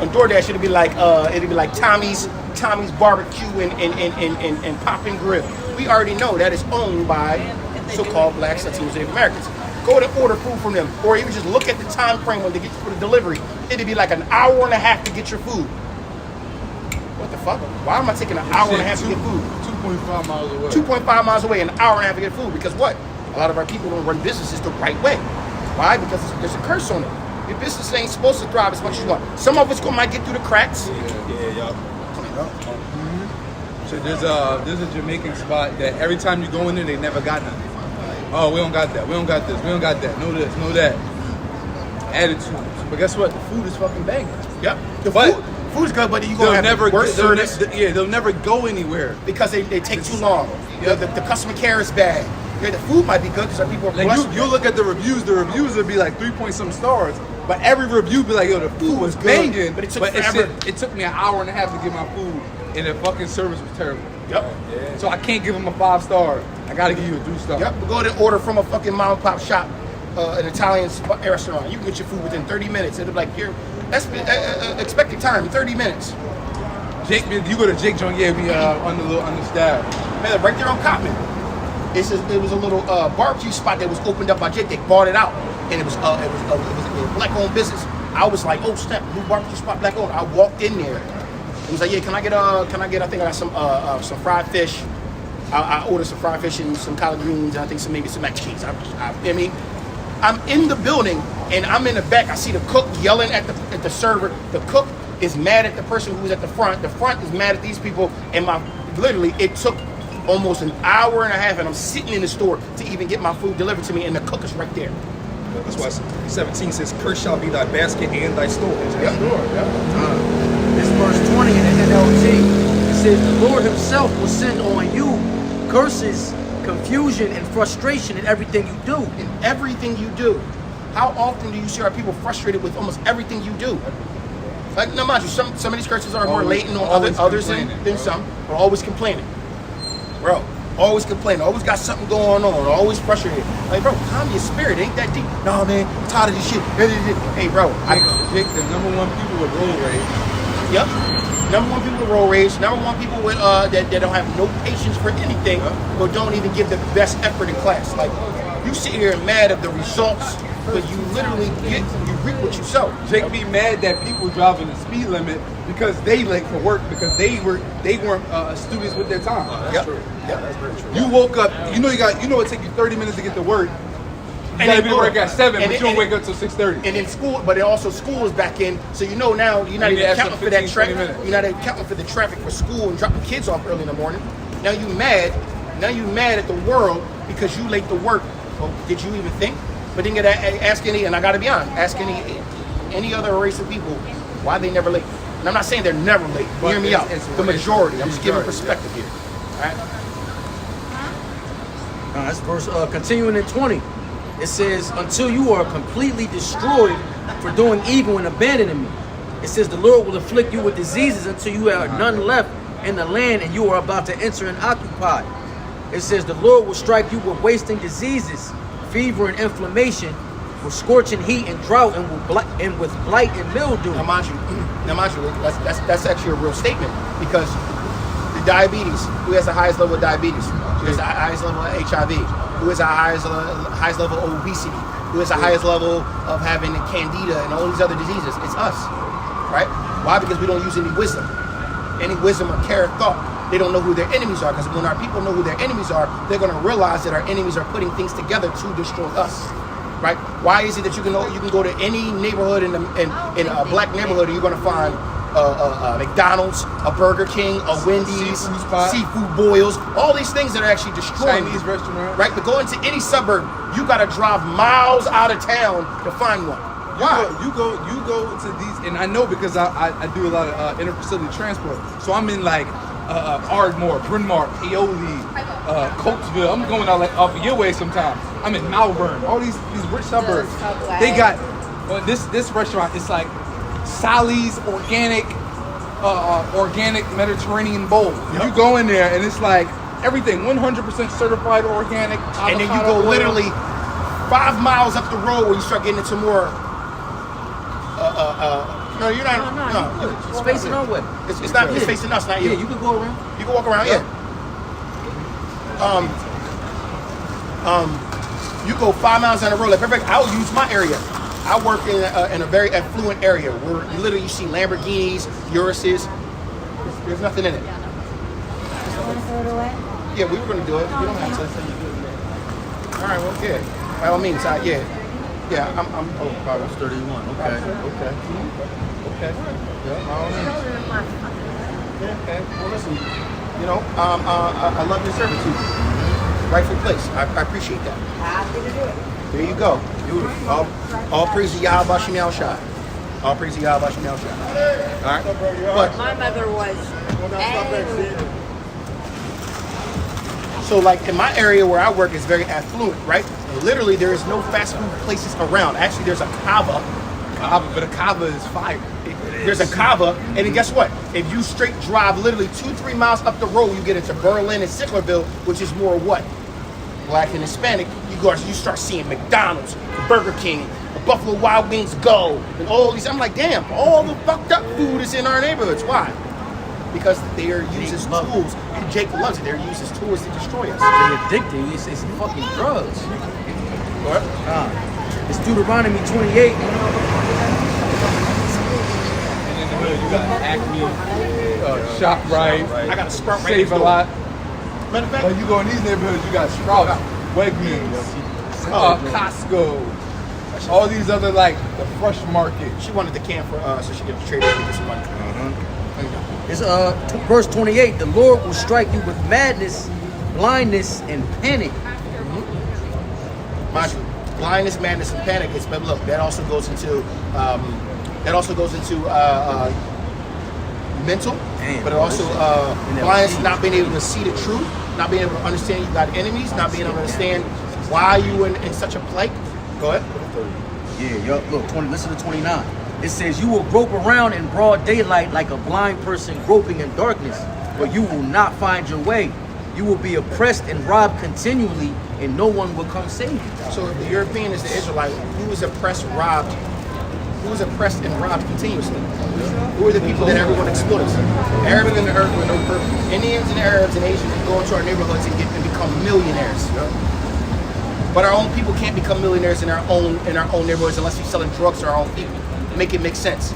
On DoorDash, it'd be like Tommy's Barbecue and Pop and Grill. We already know that is owned by so-called Blacks, Latinos, Native Americans. Go to order food from them, or even just look at the time frame when they get for the delivery. It'd be like an hour and a half to get your food. What the fuck? Why am I taking an hour and a half to get food? 2.5 miles away. 2.5 miles away, an hour and a half to get food. Because what? A lot of our people don't run businesses the right way. Why? Because there's a curse on it. Your business ain't supposed to thrive as much as you want. Some of us might get through the cracks. So there's a Jamaican spot that every time you go in there, they never got nothing. Oh, we don't got that. We don't got this. We don't got that. No this, no that. Attitudes. But guess what? The food is fucking banging. Yep. Food's good, but you gonna have worse service. They'll never go anywhere because they take too long. The customer care is bad. Yeah, the food might be good because our people are blessed. You look at the reviews. The reviews would be like 3 point some stars. But But every review be like, yo, the food was good, banging. but it took it forever. it took me an hour and a half to get my food, and the fucking service was terrible. Yep. So I can't give them a 5-star. I gotta give you a 3-star. Yep. Go ahead and order from a fucking mom and pop shop, an Italian restaurant. You can get your food within 30 minutes. It'll be like, here, that's expected time, 30 minutes. Jake, you go to Jake John, yeah, be understaffed. Man, right there on Cotman. It was a little barbecue spot that was opened up by Jake. They bought it out, and it was a black-owned business. I was like, oh snap, new barbecue spot, black-owned. I walked in there. He was like, yeah, can I get? I think I got some fried fish. I ordered some fried fish and some collard greens, and I think maybe some mac and cheese. I mean, I'm in the building, and I'm in the back. I see the cook yelling at the server. The cook is mad at the person who's at the front. The front is mad at these people, and literally, it took almost an hour and a half, and I'm sitting in the store to even get my food delivered to me, and the cook is right there. That's why 17 says, "Cursed shall be thy basket and thy store." Yep. It's verse 20 in the NLT. It says, the Lord himself will send on you curses, confusion, and frustration in everything you do. In everything you do. How often do you see our people frustrated with almost everything you do? Like, no, mind you, some of these curses are more latent on others than some, but always complaining. Bro, always complaining, always got something going on, always frustrated. Like, bro, calm your spirit, ain't that deep. Nah, man, I'm tired of this shit. Hey, bro, Jake, the number one people with road rage. Yep. Number one people with road rage. Number one people with that don't have no patience for anything, but don't even give the best effort in class. Like, you sit here and mad at the results, but you literally reap what you sow. Jake be mad that people driving the speed limit because they late for work because they weren't students with their time. Yep. Yeah, that's very true. You woke up. You know it take you 30 minutes to get to work. You gotta be to work at 7, but you don't wake up till 6:30. And in school, but also school is back in, so you know now you're not even accounting for that traffic. You're not accounting for the traffic for school and dropping kids off early in the morning. Now you mad. Now you mad at the world because you late to work. Well, did you even think? But then ask any, and I gotta be honest, ask any other race of people why they never late. And I'm not saying they're never late. Hear me out. The majority. I'm just giving perspective here. All right. That's verse continuing in 20. It says, until you are completely destroyed for doing evil and abandoning me. It says the Lord will afflict you with diseases until you have none left in the land and you are about to enter and occupy. It says the Lord will strike you with wasting diseases, fever and inflammation, with scorching heat and drought, and with blight and mildew. Now mind you, that's actually a real statement, because the diabetes, who has the highest level of diabetes, who has the highest level of HIV, who has the highest level of obesity, who has the highest level of having candida and all these other diseases, it's us, right? Why? Because we don't use any wisdom or care or thought. They don't know who their enemies are, because when our people know who their enemies are, they're going to realize that our enemies are putting things together to destroy us, right? Why is it that you can go to any neighborhood in a black neighborhood and you're going to find a McDonald's, a Burger King, a Wendy's, seafood boils, all these things that are actually destroying Chinese restaurant, right? But go into any suburb, you got to drive miles out of town to find one. Why? You go to these, and I know because I do a lot of interfacility transport. So I'm in like Ardmore, Bryn Mawr, Paoli, Cokesville. I'm going out like off of your way sometimes. I'm in Malvern. All these rich suburbs. They got this restaurant. It's like Sally's organic Mediterranean bowl. Yep. You go in there and it's like everything 100% certified organic. And then you go literally 5 miles up the road where you start getting into more. No, you're not. No, It's facing our way. It's not. It's facing us, not you. Yeah, you can go around. You can walk around. Yeah. You go 5 miles down the road. Like perfect. I'll use my area. I work in a very affluent area where literally you see Lamborghinis, Uruses. There's nothing in it. Yeah, we were going to do it. You don't have to. All right. Well, yeah. By all means, yeah. Yeah, I'm. Oh, Proverbs 31. Okay. Yeah, by all means. Okay. Well, listen. You know, I love your servitude. Rightful place. I appreciate that. Happy to do it. There you go. Beautiful. All praise to Yahweh Shem El Shai. All praise to Yahweh Shem El Shai. All right. But My mother was angry. so, like in my area where I work is very affluent, right? Literally, there is no fast food places around. Actually, there's a Kava Kaaba, but a Kaaba is fire. There's a Kaaba, and then guess what? If you straight drive literally 2-3 miles up the road, you get into Berlin and Sicklerville, which is more what? Black and Hispanic. You start seeing McDonald's, Burger King, Buffalo Wild Wings Go, and all these. I'm like, damn, all the fucked up food is in our neighborhoods. Why? Because they are used as tools, and Jake loves it. They're used as tools to destroy us. They're addicted. It's fucking drugs. What? It's Deuteronomy 28. And in the hood, you got Acme, ShopRite, I got a Sprout right Save next a door. Lot. Matter of fact, When you go in these neighborhoods, you got Sprouts, Wegmans, Costco, all these other like the fresh market. she wanted the can for so she could trade it with some money. It's verse 28. The Lord will strike you with madness, blindness, and panic. Mind you, blindness, madness, and panic. But look, that also goes into mental. Damn, but it also never blindness, seen not being able to see the truth, not being able to understand you got enemies, not being able to understand why you in such a plight. Go ahead. Yeah, look, listen to 29. It says, you will grope around in broad daylight like a blind person groping in darkness, but you will not find your way. You will be oppressed and robbed continually, and no one will come save you. So the European is the Israelite who is oppressed, robbed. Who is oppressed and robbed continuously? Who are the people that everyone exploits? Arabs in the earth with no purpose. Indians and Arabs and Asians go into our neighborhoods and become millionaires. But our own people can't become millionaires in our own neighborhoods unless we're selling drugs to our own people. Make it make sense.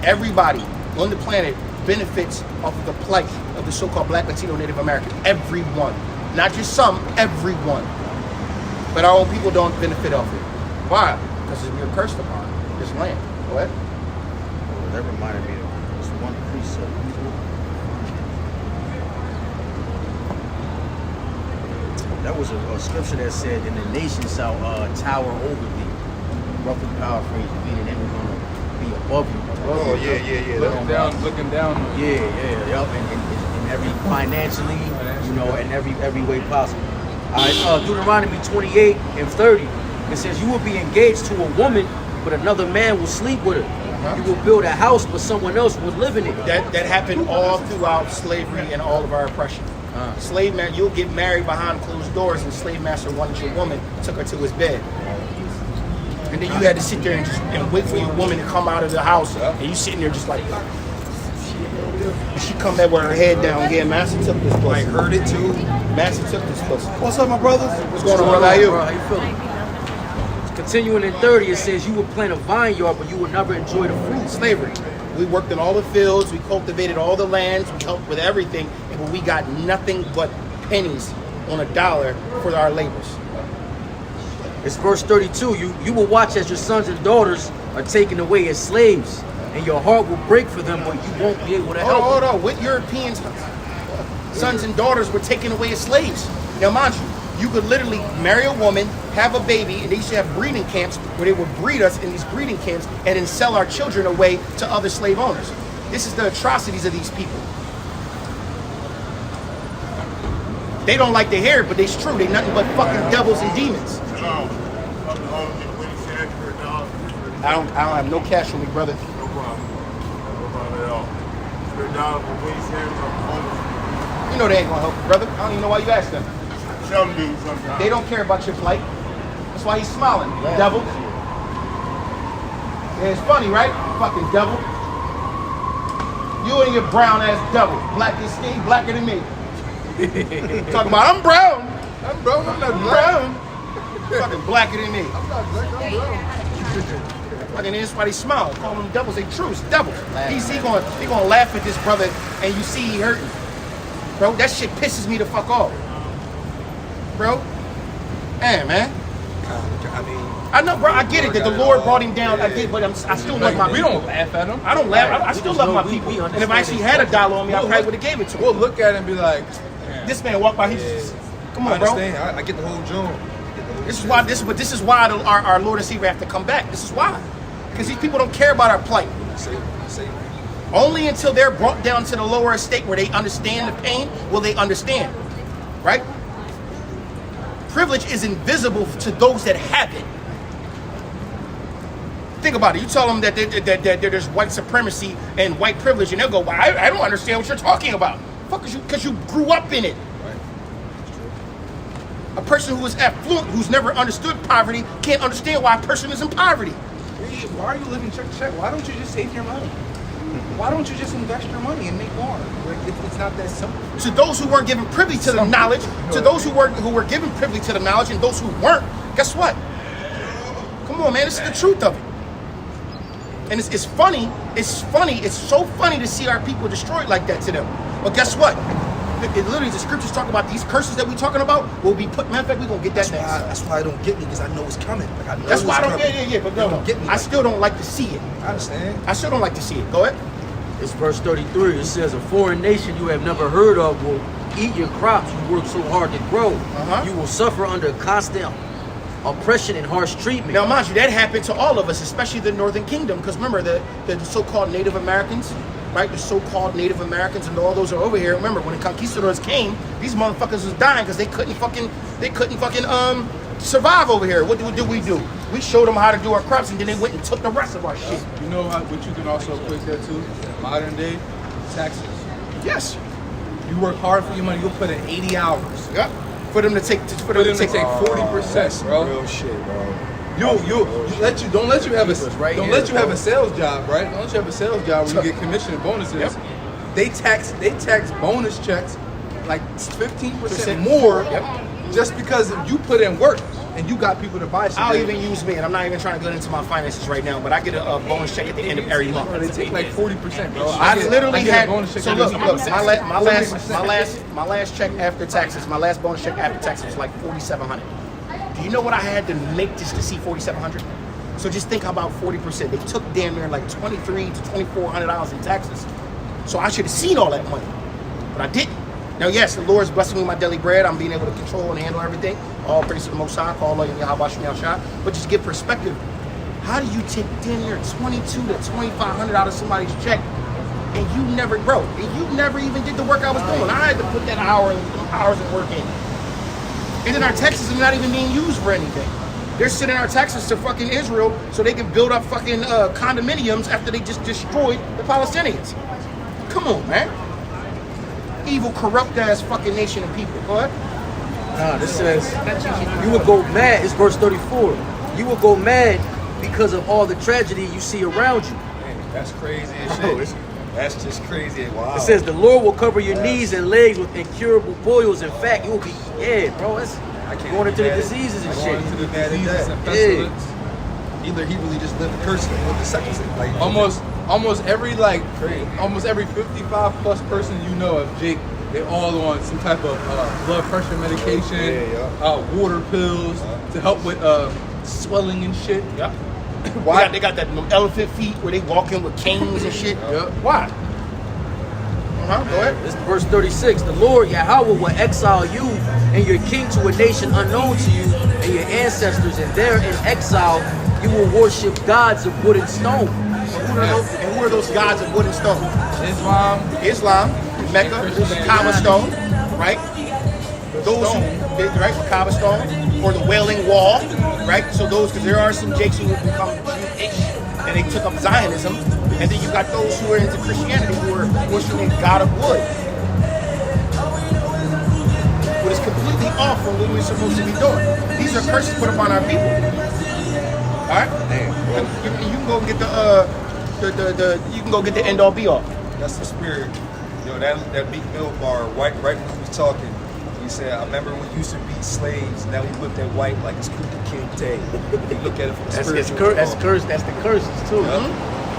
Everybody on the planet benefits off of the plight of the so-called Black, Latino, Native American. Everyone, not just some, everyone. But our own people don't benefit off it. Why? Because we are cursed upon this land. Go ahead. That reminded me of this one precept. That was a scripture that said, "And the nations shall tower over thee." Roughly paraphrased, meaning they were going to be above you. Oh yeah. Looking down. Yup, and every financially, in every way possible. All right, Deuteronomy 28 and 30. It says, you will be engaged to a woman, but another man will sleep with her. You will build a house, but someone else will live in it. That happened all throughout slavery and all of our oppression. Slave man, you'll get married behind closed doors, and slave master wanted your woman, took her to his bed. And then you had to sit there and wait for your woman to come out of the house, and you sitting there just like, and she come back with her head down. Yeah, master took this pussy. I heard it too. Master took this pussy. What's up, my brothers? What's going on, brother? How you? Bro, how you feeling? Continuing in 30, it says, you will plant a vineyard, but you will never enjoy the fruit. Slavery. We worked in all the fields, we cultivated all the lands, we helped with everything, but we got nothing but pennies on a dollar for our labors. It's verse 32. You will watch as your sons and daughters are taken away as slaves, and your heart will break for them, but you won't be able to help Hold them. on, with Europeans, sons and daughters were taken away as slaves. Now, mind you could literally marry a woman, have a baby, and they used to have breeding camps where they would breed us in these breeding camps and then sell our children away to other slave owners. This is the atrocities of these people. They don't like to hear it, but it's true. They nothing but fucking devils and demons. I don't have no cash on me, brother. No problem. No problem at all. $3 for Winnie Sanders. You know they ain't gonna help you, brother. I don't even know why you asked them. Some do sometimes. They don't care about your plight. That's why he's smiling, devil. Yeah, it's funny, right? Fucking devil. You and your brown ass devil. Black as skin, blacker than me. Talking about, I'm brown. I'm brown. I'm not Brown. Fucking blacker than me. I'm not black. I'm brown. Fucking that's why they smile. Call them devils. They true. It's devil. He gonna laugh at this brother, and you see he hurting. Bro, that shit pisses me the fuck off. Bro. Hey, man. I mean, I know, bro. I get it that the Lord brought him down. I get, but I still love my We people. don't laugh at them. I don't laugh. I still love my people. And if I actually had $1 on me, I probably would have gave it to him. We'll look at it and be like, This man walked by. He's just, come I on, bro. understand. I get the whole joint. This is why. This is why our Lord and Savior have to come back. This is why, because these people don't care about our plight. Say. Only until they're brought down to the lower estate where they understand the pain will they understand, right? Privilege is invisible to those that have it. Think about it. You tell them that there's white supremacy and white privilege, and they'll go, well, I don't understand what you're talking about. Fuck, because you grew up in it. A person who is affluent, who's never understood poverty, can't understand why a person is in poverty. Why are you living check to check? Why don't you just save your money? Why don't you just invest your money and make more? Like, it's not that simple. To those who weren't given privy to the knowledge, to those who were given privy to the knowledge, and those who weren't, guess what? Come on, man, this is the truth of it. And it's funny. It's funny. It's so funny to see our people destroyed like that to them. But guess what? It literally, the scriptures talk about these curses that we're talking about will be put. Matter of fact, we're gonna get that next. That's why I don't get me, because I know it's coming. Like, I know That's why I don't. coming. Yeah. But no, Don't get me I like still don't like to see it. I understand. I still don't like to see it. Go ahead. It's verse 33. It says, a foreign nation you have never heard of will eat your crops you work so hard to grow. You will suffer under constant oppression and harsh treatment. Now, mind you, that happened to all of us, especially the Northern Kingdom, because remember the so-called Native Americans, right? The so-called Native Americans and all those are over here. Remember, when the conquistadors came, these motherfuckers was dying because they couldn't fucking survive over here. What did we do? We showed them how to do our crops, and then they went and took the rest of our shit. You know what you can also equate that to? Modern day taxes. Yes. You work hard for your money. You'll put in 80 hours. Yep. For them to take 40%, bro. Real shit, bro. Don't let you have a sales job, right? Don't let you have a sales job where you get commission and bonuses. Yep. They tax bonus checks like 15% more just because you put in work and you got people to buy shit. I'll even use me, and I'm not even trying to get into my finances right now, but I get a bonus check at the end of every month. They take like 40%, bro. I literally get had. a bonus check So every look, month. my last check after taxes, my last bonus check after taxes was like $4,700. Do you know what I had to make just to see $4,700? So just think about 40%. They took damn near like $2,300 to $2,400 in taxes. So I should have seen all that money, but I didn't. Now, yes, the Lord's blessing me with my daily bread. I'm being able to control and handle everything. All praise to the Most High. Call Yahweh Shem Yahshua. But just give perspective. How do you take damn near $2,200 to $2,500 out of somebody's check, and you never, bro, and you never even did the work I was doing? I had to put that hours of work in. And then our taxes are not even being used for anything. They're sending our taxes to fucking Israel so they can build up fucking condominiums after they just destroyed the Palestinians. Come on, man. Evil, corrupt ass fucking nation of people. Go ahead. Nah, this says you will go mad. It's verse 34. You will go mad because of all the tragedy you see around you. Man, that's crazy as shit. That's just crazy. Wow. It says the Lord will cover your knees and legs with incurable boils. In fact, you will be bro. It's going into the diseases and shit. Going into the diseases and Yeah. pestilence. Either he really just lived the curse and lived the second sin. Like Almost every 55 plus person you know of, Jake, they all on some type of blood pressure medication, water pills to help with swelling and shit. Yep. Why? They got that elephant feet where they walk in with canes and shit. Yep. Why? Go ahead. This is verse 36. The Lord Yahweh will exile you and your king to a nation unknown to you and your ancestors, and there in exile you will worship gods of wood and stone. And who are those gods of wood and stone? Islam, Mecca, the Kaaba stone, right? Those who, right, the Kaaba stone, or the Wailing Wall, right? So those, because there are some Jakes who have become Jewish, and they took up Zionism, and then you got those who are into Christianity who are worshiping God of wood. But it's completely off from what we're supposed to be doing. These are curses put upon our people. All right, you can go get you can go get the end all be all. that's the spirit. Yo, that Meek Mill bar, right when he was talking, he said, I remember we used to be slaves, now we looked at white like it's Kuka King Day. We look at it from the spiritual. That's the curses too.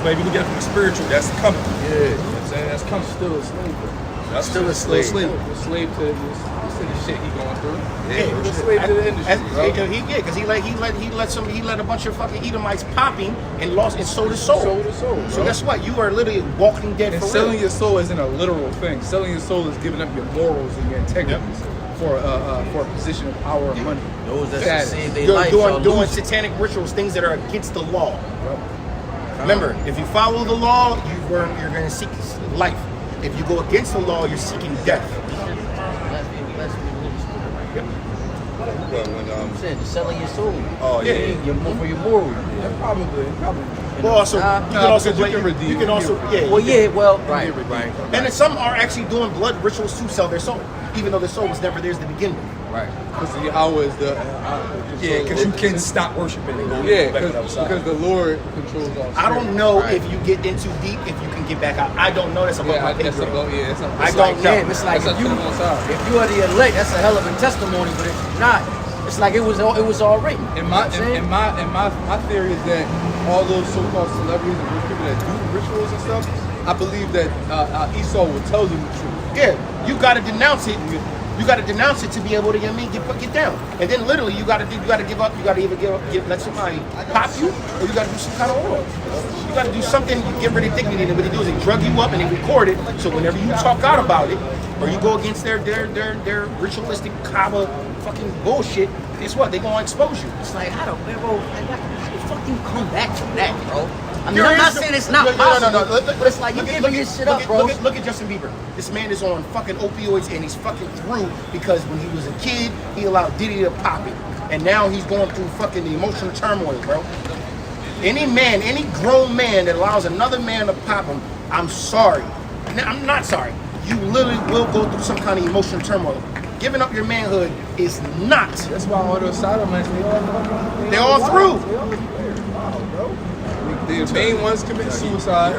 But if you look at it from the spiritual, that's coming. Yeah. You know what I'm saying? That's coming still a slave. That's Still a slave. A slave to the shit he going through. Yeah, He's a slave to the industry, bro. Because he let a bunch of fucking Edomites popping and sold his soul. Sold his soul, So bro. guess what? You are literally walking dead And for selling real. your soul isn't a literal thing. Selling your soul is giving up your morals and your integrity for a position of power and money. Those that Status. succeed their life shall Doing lose. satanic rituals, things that are against the law. Remember, if you follow the law, you're going to seek life. If you go against the law, you're seeking death. Well, when I'm saying, just selling your soul. oh yeah. For your moral. Yeah, probably. Well, also, you can also because you play. can redeem You can it. also, yeah. Well, you can- yeah, well, right. And then some are actually doing blood rituals to sell their soul, even though their soul was never theirs to begin with. Right. Because Yahweh is the Yeah, because you can stop worshiping and go yeah, back to the other side. because the Lord controls all. I don't know if you get in too deep, if you can get back out. I don't know. That's about Yeah, my pay that's grade. about yeah. It's I It's don't like, know. damn, it's like That's if up to the Most High. you are the elect, that's a hell of a testimony. But if you're not, it's like it was all written. In You my know what I'm saying? my theory is that all those so-called celebrities and rich people that do rituals and stuff, I believe that Esau will tell them the truth. Yeah, you got to denounce it. You got to denounce it to be able to get down. And then literally you got to give up. You got to either let somebody pop you, or you got to do some kind of oil. You got to do something. You get rid of dignity. And what they do is they drug you up and they record it. So whenever you talk out about it, or you go against their ritualistic Kaaba fucking bullshit, guess what? They gonna expose you. It's like, how the fuck do you come back from that, bro? I mean, There I'm not is no- saying it's not no, possible, no, no, no. but it's like you giving your shit up, bro. Look at Justin Bieber. This man is on fucking opioids and he's fucking through because when he was a kid, he allowed Diddy to pop it. And now he's going through fucking the emotional turmoil, bro. Any man, any grown man that allows another man to pop him, I'm sorry. I'm not sorry. You literally will go through some kind of emotional turmoil. Giving up your manhood is not. That's why all those sodomites, They're all through. The main ones commit suicide.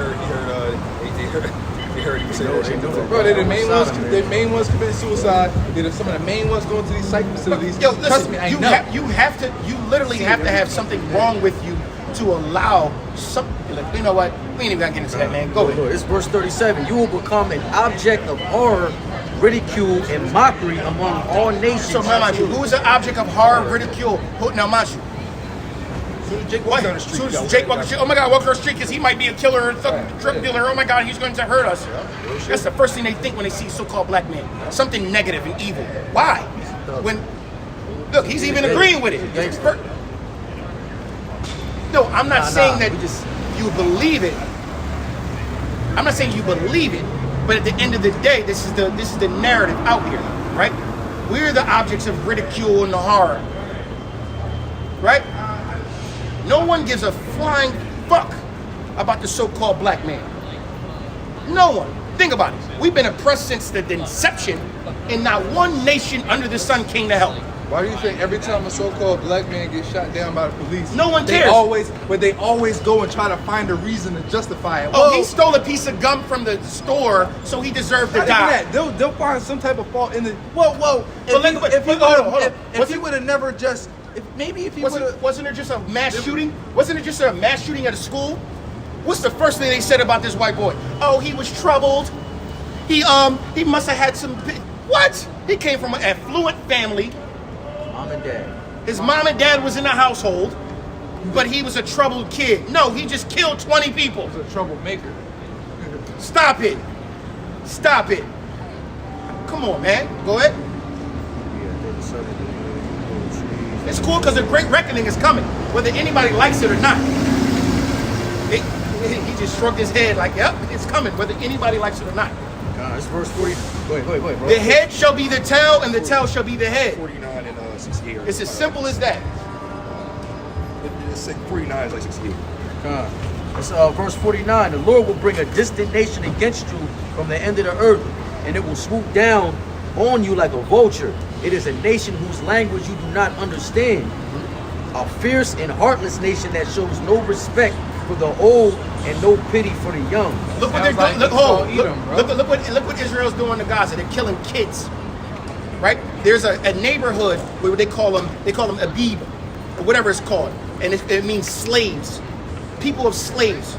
They heard you say that shit. Bro, they're the main ones. The main ones commit suicide. They're some of the main ones going to these psych facilities. Yo, Trust listen, me, I you know. have to, you literally have to have something wrong with you to allow some. Like, you know what? We ain't even gonna get into that, man. Go Look, ahead. it's verse 37. You will become an object of horror, ridicule, and mockery among all nations. So, mind you, who is an object of horror, ridicule? Now, mind you, Jake what? walked down the street. Soon as Jake walked the street, oh my God, walk across the street because he might be a killer or drug dealer. Oh my God, he's going to hurt us. That's the first thing they think when they see so-called black man. Something negative and evil. Why? When look, he's even agreeing with it. No, I'm not saying that you believe it. I'm not saying you believe it, but at the end of the day, this is the narrative out here, right? We're the objects of ridicule and the horror, right? No one gives a flying fuck about the so-called black man. No one. Think about it. We've been oppressed since the inception, and not one nation under the sun came to help. Why do you think every time a so-called black man gets shot down by the police, No one they cares. always go and try to find a reason to justify it? Oh, Well, he stole a piece of gum from the store, so he deserved to not even die. that. They'll find some type of fault in the. Whoa. But hold on. If he would have never just, maybe if he would have. Wasn't it just a mass shooting? Wasn't it just a mass shooting at a school? What's the first thing they said about this white boy? Oh, he was troubled. He must have had some. What? He came from an affluent family. Mom and dad. His mom and dad was in the household, but he was a troubled kid. No, he just killed 20 people. A troublemaker. Stop it. Stop it. Come on, man. Go ahead. It's cool because the great reckoning is coming, whether anybody likes it or not. He just shrugged his head like, yep, it's coming, whether anybody likes it or not. It's verse 40. Wait, bro. The head shall be the tail, and the tail shall be the head. 49 and 68. It's as simple as that. It's 49 is like 68. It's verse 49. The Lord will bring a distant nation against you from the end of the earth, and it will swoop down on you like a vulture. It is a nation whose language you do not understand. A fierce and heartless nation that shows no respect for the old and no pity for the young. Look what they're Sounds doing. like Look Edom, bro. look what Israel's doing to Gaza. They're killing kids. Right? There's a neighborhood where they call them Abib, or whatever it's called, and it means slaves, people of slaves.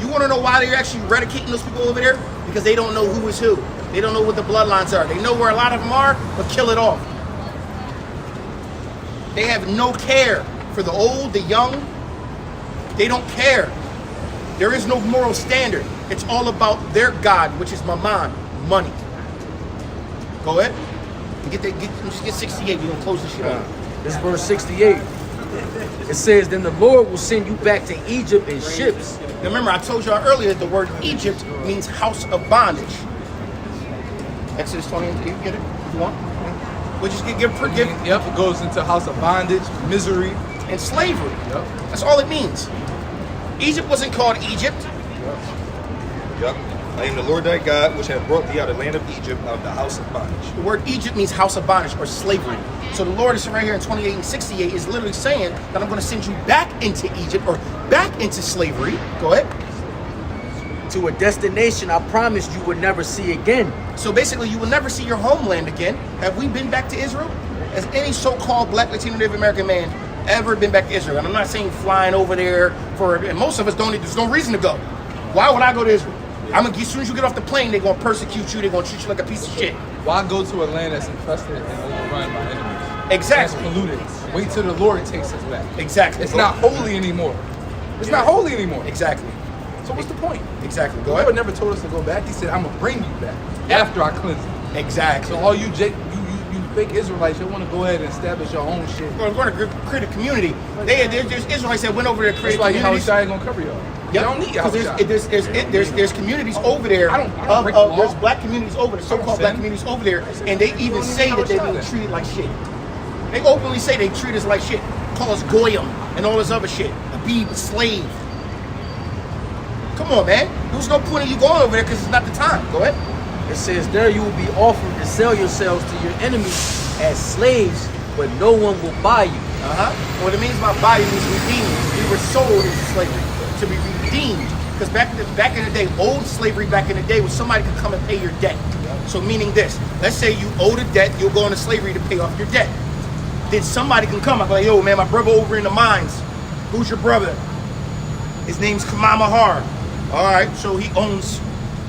You want to know why they're actually eradicating those people over there? Because they don't know who is who. They don't know what the bloodlines are. They know where a lot of them are, but kill it off. They have no care for the old, the young. They don't care. There is no moral standard. It's all about their God, which is mammon, money. Go ahead. Get 68. We're gonna close this shit out. This is verse 68. It says, then the Lord will send you back to Egypt in ships. Now remember, I told y'all earlier the word Egypt means house of bondage. Exodus 20. You get it? You want? which is give Yep, it goes into house of bondage, misery. and slavery. Yep. That's all it means. Egypt wasn't called Egypt. Yep. I am the Lord thy God, which hath brought thee out of the land of Egypt, out of the house of bondage. The word Egypt means house of bondage or slavery. So the Lord is right here in 28 and 68 is literally saying that I'm going to send you back into Egypt or back into slavery. Go ahead. To a destination I promised you would never see again. So basically, you will never see your homeland again. Have we been back to Israel? Has any so-called Black, Latino, Native American man ever been back to Israel? And I'm not saying flying over there and most of us don't. There's no reason to go. Why would I go to Israel? As soon as you get off the plane, they're gonna persecute you. They're gonna treat you like a piece of shit. Why go to a land that's infested and overrun by enemies? Exactly. That's polluted. Wait till the Lord takes us back. Exactly. It's not holy anymore. It's not holy anymore. Exactly. So what's the point? Exactly. The Go Lord ahead. never told us to go back. He said, I'm gonna bring you back after I cleanse you. Exactly. So all you fake Israelites, you want to go ahead and establish your own shit. We're going to create a community. There's Israelites that went over there to create That's why communities. Yahushua ain't gonna cover y'all. You don't need Yahushua. There's communities over there. I don't break the law. There's black communities over there, so-called black communities over there, and they even say that they're being Yahushua. treated like shit. They openly say they treat us like shit. Call us goyim and all this other shit. Habib, a slave. Come on, man. There's no point in you going over there because it's not the time. Go ahead. It says there you will be offered to sell yourselves to your enemies as slaves, but no one will buy you. What it means by buy means redeemed. We were sold into slavery to be redeemed. Because back in the day, old slavery back in the day was somebody could come and pay your debt. So meaning this, let's say you owed a debt, you'll go into slavery to pay off your debt. Then somebody can come, I'm like, yo man, my brother over in the mines. Who's your brother? His name's Kamal Mahar. All right, so he owns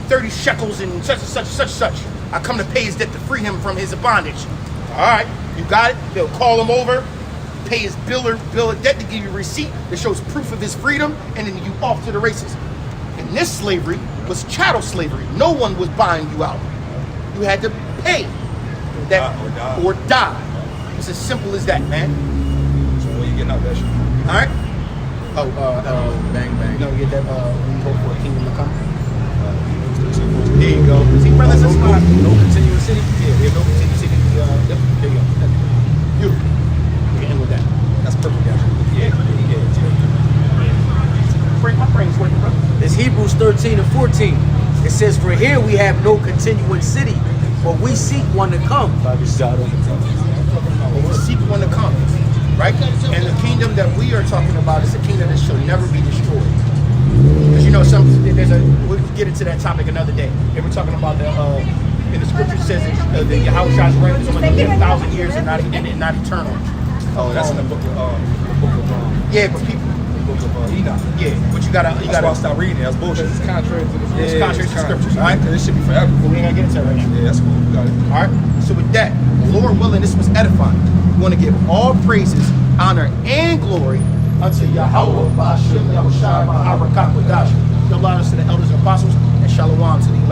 30 shekels and such and such and such and such. I come to pay his debt to free him from his bondage. All right, you got it. They'll call him over, pay his bill of debt to give you a receipt that shows proof of his freedom, and then you off to the races. And this slavery was chattel slavery. No one was buying you out. You had to pay that or die. It's as simple as that, man. So when you getting out that shit? All right. Bang bang. You know, get that when you hope for a kingdom to come. There you go. See, brothers, it's not No continuous city. yeah, there's no continuous city. Yep, there you go. Beautiful. We can end with that. That's perfect, actually. Yeah. My brain's working, bro. It's Hebrews 13 and 14. It says, for here we have no continuing city, but we seek one to come. We seek one to come, right? And the kingdom that we are talking about is a kingdom that shall never be destroyed. Because you know, we'll get into that topic another day. They were talking about in the scripture it says that Yahushua's reign is only 10,000 years and not eternal. Oh, that's in the book of Yeah, but people. Enoch. Yeah, but you gotta That's why I stopped reading it. That's bullshit. It's contrary to the It's contrary to the scriptures, all right? This should be forever. But we ain't gonna get into that right now. Yeah, that's cool. We got it. All right. So with that, Lord willing, this was edifying. We want to give all praises, honor, and glory unto Yahweh, Ba'ashem, Yahushua, Ba'arakah, Wadash. Allah to the elders and apostles, and shalom to the elect.